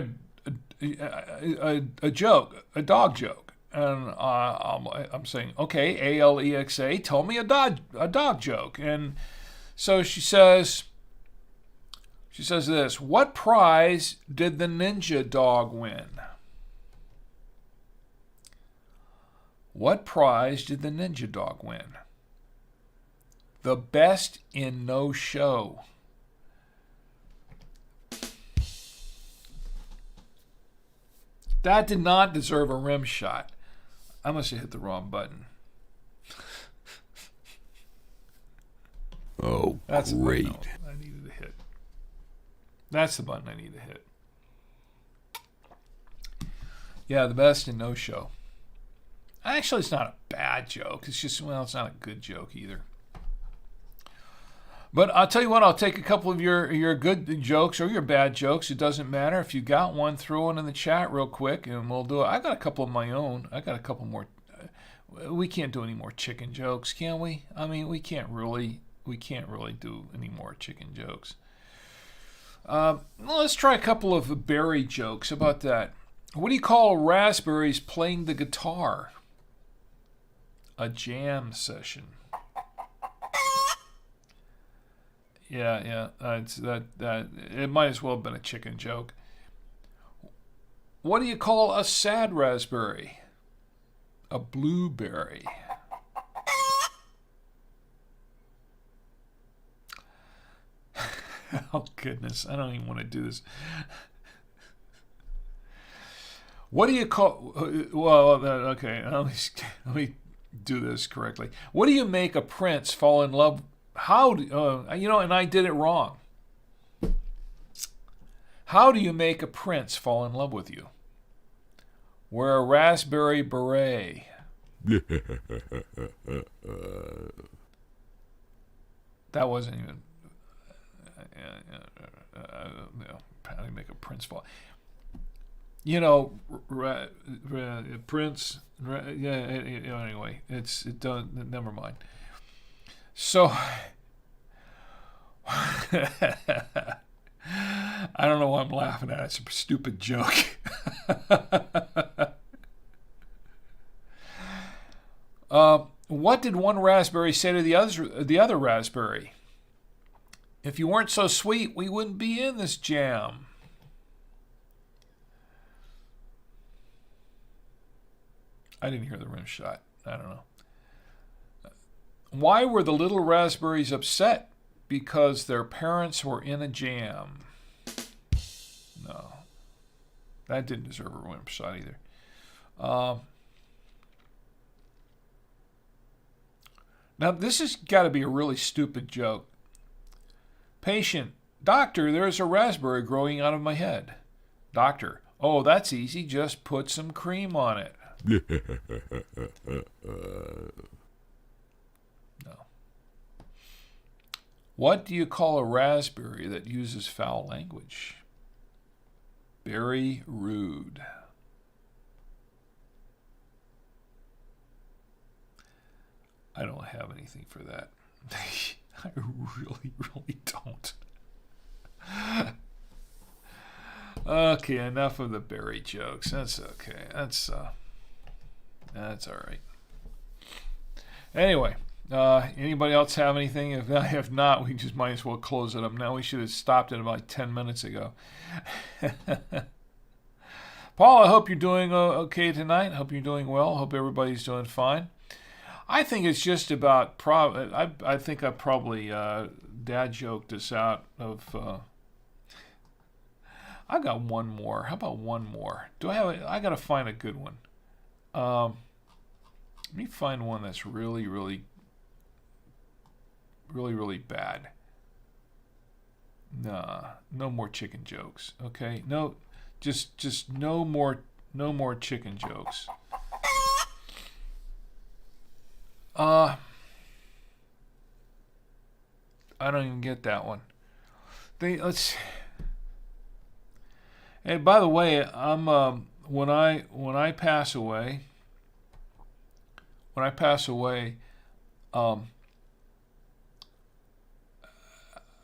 a joke, a dog joke?" And I'm saying, "Okay, Alexa, tell me a dog joke." And so she says this: "What prize did the ninja dog win?" What prize did the ninja dog win? The best in no show. That did not deserve a rim shot. I must have hit the wrong button. Oh, That's great. the button I needed to hit. That's the button I need to hit. Yeah, the best in no show. Actually, it's not a bad joke. It's just, well, it's not a good joke either. But I'll tell you what, I'll take a couple of your good jokes or your bad jokes. It doesn't matter. If you got one, throw one in the chat real quick, and we'll do it. I got a couple of my own. I got a couple more. We can't do any more chicken jokes, can we? I mean, we can't really do any more chicken jokes. Let's try a couple of berry jokes. How about that? What do you call raspberries playing the guitar? A jam session. Yeah. It's that. It might as well have been a chicken joke. What do you call a sad raspberry? A blueberry. Oh goodness, I don't even want to do this. What do you call? Well, okay. Let me do this correctly. What do you make a prince fall in love? How do and I did it wrong. How do you make a prince fall in love with you? Wear a raspberry beret. That wasn't even. How do you make a prince fall? Prince. Anyway, it doesn't. Never mind. So, I don't know why I'm laughing at it. It's a stupid joke. What did one raspberry say to the other raspberry? If you weren't so sweet, we wouldn't be in this jam. I didn't hear the rim shot. I don't know. Why were the little raspberries upset? Because their parents were in a jam. No. That didn't deserve a rim shot either. Now, this has got to be a really stupid joke. Patient, doctor, there's a raspberry growing out of my head. Doctor, oh, that's easy. Just put some cream on it. No. What do you call a raspberry that uses foul language? Very rude. I don't have anything for that. I really don't. Okay, enough of the berry jokes. That's okay. That's all right. Anyway, anybody else have anything? If not, we just might as well close it up now. We should have stopped it about 10 minutes ago. Paul, I hope you're doing okay tonight. I hope you're doing well. I hope everybody's doing fine. I think it's just about I think I probably dad joked us out of. I got one more. How about one more? I got to find a good one. Let me find one that's really, really, really, really bad. Nah, no more chicken jokes. Okay, no, just no more chicken jokes. I don't even get that one. Let's. Hey, by the way, I'm when I pass away,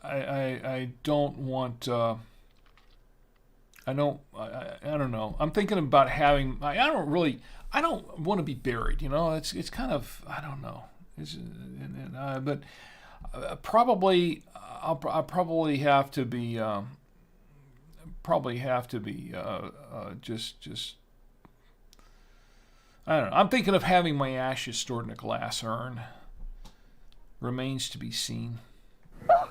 I don't want. I don't know. I'm thinking about having. I don't want to be buried. It's kind of. I don't know. But probably I'll probably have to be. Just. I don't know. I'm thinking of having my ashes stored in a glass urn. Remains to be seen.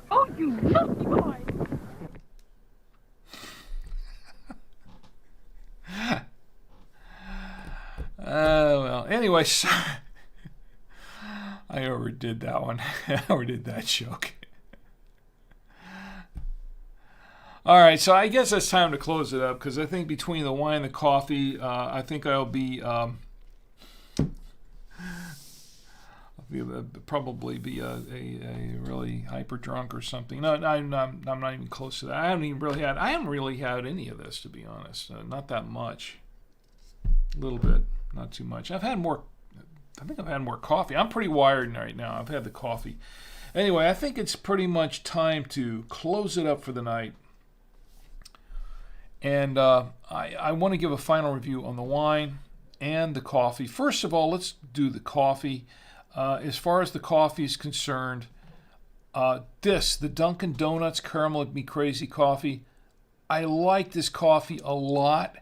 Oh, you lucky boy! Well, anyway, so I overdid that one. I overdid that joke. All right, so I guess it's time to close it up because I think between the wine and the coffee, I think I'll be probably be a really hyper drunk or something. No, I'm not even close to that. I haven't really had any of this, to be honest. Not that much. A little bit, not too much. I think I've had more coffee. I'm pretty wired right now. I've had the coffee. Anyway, I think it's pretty much time to close it up for the night. And I want to give a final review on the wine and the coffee. First of all, let's do the coffee. As far as the coffee is concerned, the Dunkin Donuts Caramel Me Crazy coffee, I like this coffee a lot.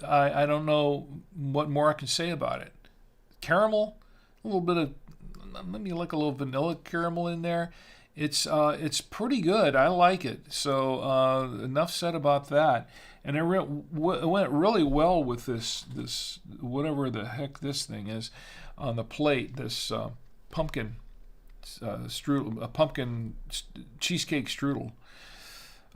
I don't know what more I can say about it. Caramel, a little bit of, maybe like a little vanilla caramel in there. It's pretty good. I like it. So enough said about that. And it went really well with this whatever the heck this thing is on the plate. This pumpkin strudel, a pumpkin cheesecake strudel.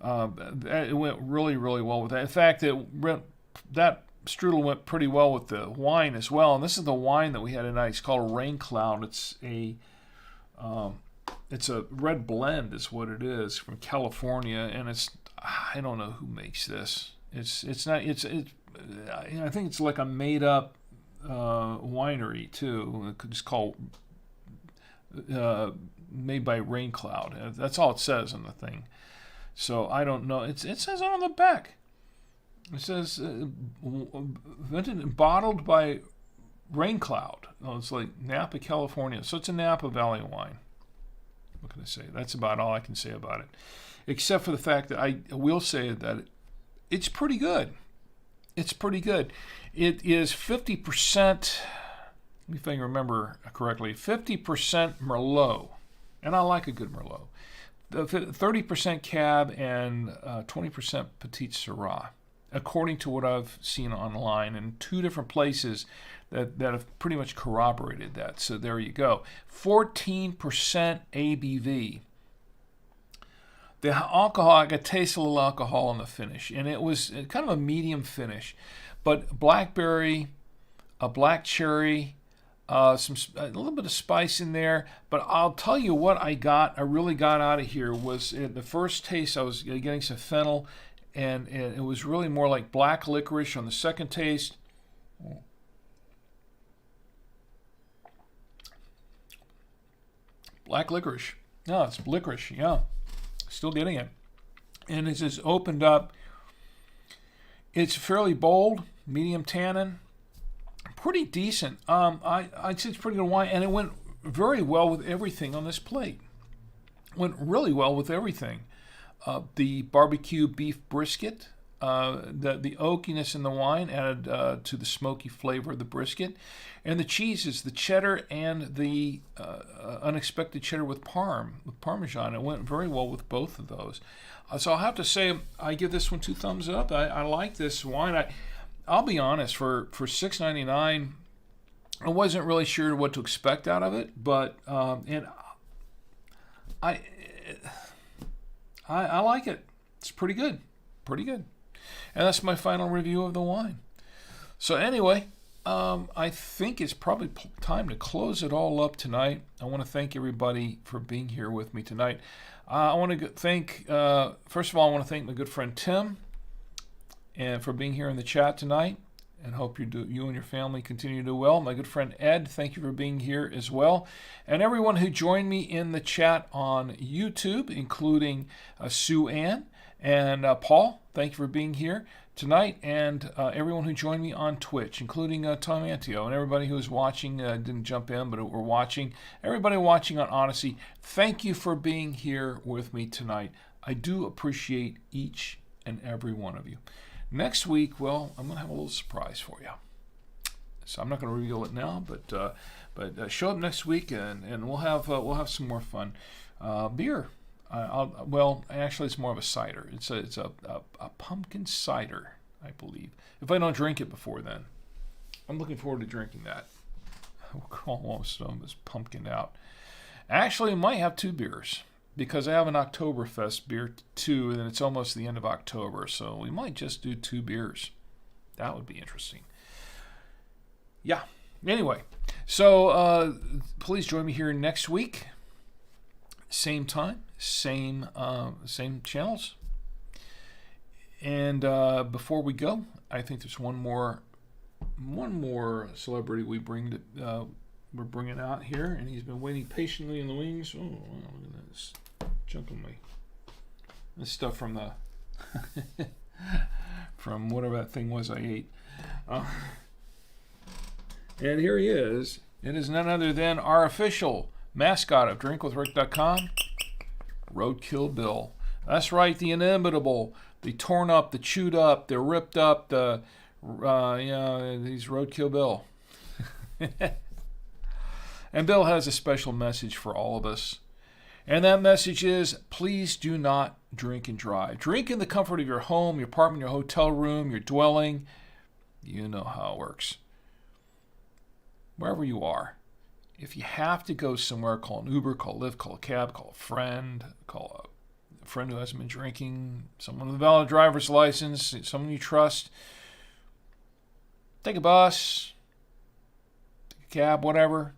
It went really, really well with that. In fact, that strudel went pretty well with the wine as well. And this is the wine that we had tonight. It's called Rain Cloud. It's a red blend is what it is from California, and I don't know who makes this. I think it's like a made up winery too. It's called made by Rain Cloud. That's all it says on the thing. So I don't know. It says on the back. It says invented and bottled by Rain Cloud. Oh, it's like Napa, California. So it's a Napa Valley wine. What can I say? That's about all I can say about it. Except for the fact that I will say that it's pretty good. It's pretty good. It is 50%, let me think I remember correctly, 50% Merlot. And I like a good Merlot. 30% Cab and 20% Petit Syrah, according to what I've seen online in two different places that have pretty much corroborated that. So there you go. 14% ABV. The alcohol, I could taste a little alcohol in the finish, and it was kind of a medium finish. But blackberry, a black cherry, a little bit of spice in there. But I'll tell you what I really got out of here was the first taste I was getting some fennel, and it was really more like black licorice on the second taste. Black licorice. No, it's licorice, yeah. Still getting it. And it's just opened up. It's fairly bold, medium tannin, pretty decent. I'd say it's pretty good wine, and it went very well with everything on this plate. Went really well with everything. The barbecue beef brisket, the oakiness in the wine added to the smoky flavor of the brisket, and the cheeses, the cheddar and the unexpected cheddar with Parmesan. It went very well with both of those. So I'll have to say I give this one 2 thumbs up. I like this wine. I'll be honest, for $6.99, I wasn't really sure what to expect out of it, but and I like it. It's pretty good. Pretty good. And that's my final review of the wine. So anyway, I think it's probably time to close it all up tonight. I want to thank everybody for being here with me tonight. I want to thank, first of all, I want to thank my good friend Tim and for being here in the chat tonight. and hope you and your family continue to do well. My good friend Ed, thank you for being here as well. And everyone who joined me in the chat on YouTube, including Sue Ann and Paul, thank you for being here tonight. And everyone who joined me on Twitch, including Tom Antio, and everybody who was watching, didn't jump in, but were watching. Everybody watching on Odyssey, thank you for being here with me tonight. I do appreciate each and every one of you. Next week, well, I'm going to have a little surprise for you. So I'm not going to reveal it now, but show up next week and we'll have some more fun. Beer. Actually, it's more of a cider. It's a pumpkin cider, I believe. If I don't drink it before then, I'm looking forward to drinking that. We'll call most of them as pumpkin out. Actually, I might have 2 beers, because I have an Oktoberfest beer too, and it's almost the end of October, so we might just do 2 beers. That would be interesting. Yeah. Anyway, so please join me here next week. Same time, same channels. And before we go, I think there's one more celebrity we're bringing out here, and he's been waiting patiently in the wings. Oh, wow, look at this. Junk on this stuff from the from whatever that thing was I ate. And here he is. It is none other than our official mascot of drinkwithrick.com, Roadkill Bill. That's right, the inimitable, the torn up, the chewed up, the ripped up, he's Roadkill Bill. And Bill has a special message for all of us. And that message is, please do not drink and drive. Drink in the comfort of your home, your apartment, your hotel room, your dwelling. You know how it works. Wherever you are. If you have to go somewhere, call an Uber, call a Lyft, call a cab, call a friend who hasn't been drinking, someone with a valid driver's license, someone you trust. Take a bus, take a cab, whatever.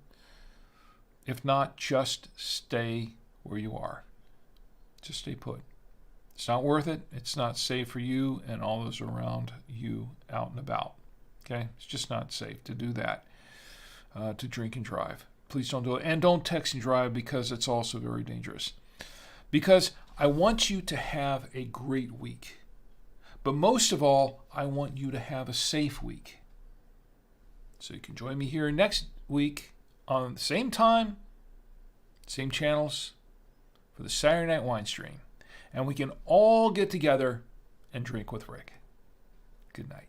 If not, just stay where you are. Just stay put. It's not worth it. It's not safe for you and all those around you out and about. Okay? It's just not safe to do that, to drink and drive. Please don't do it. And don't text and drive, because it's also very dangerous. Because I want you to have a great week. But most of all, I want you to have a safe week. So you can join me here next week on the same time, same channels, for the Saturday Night Winestream. And we can all get together and drink with Rick. Good night.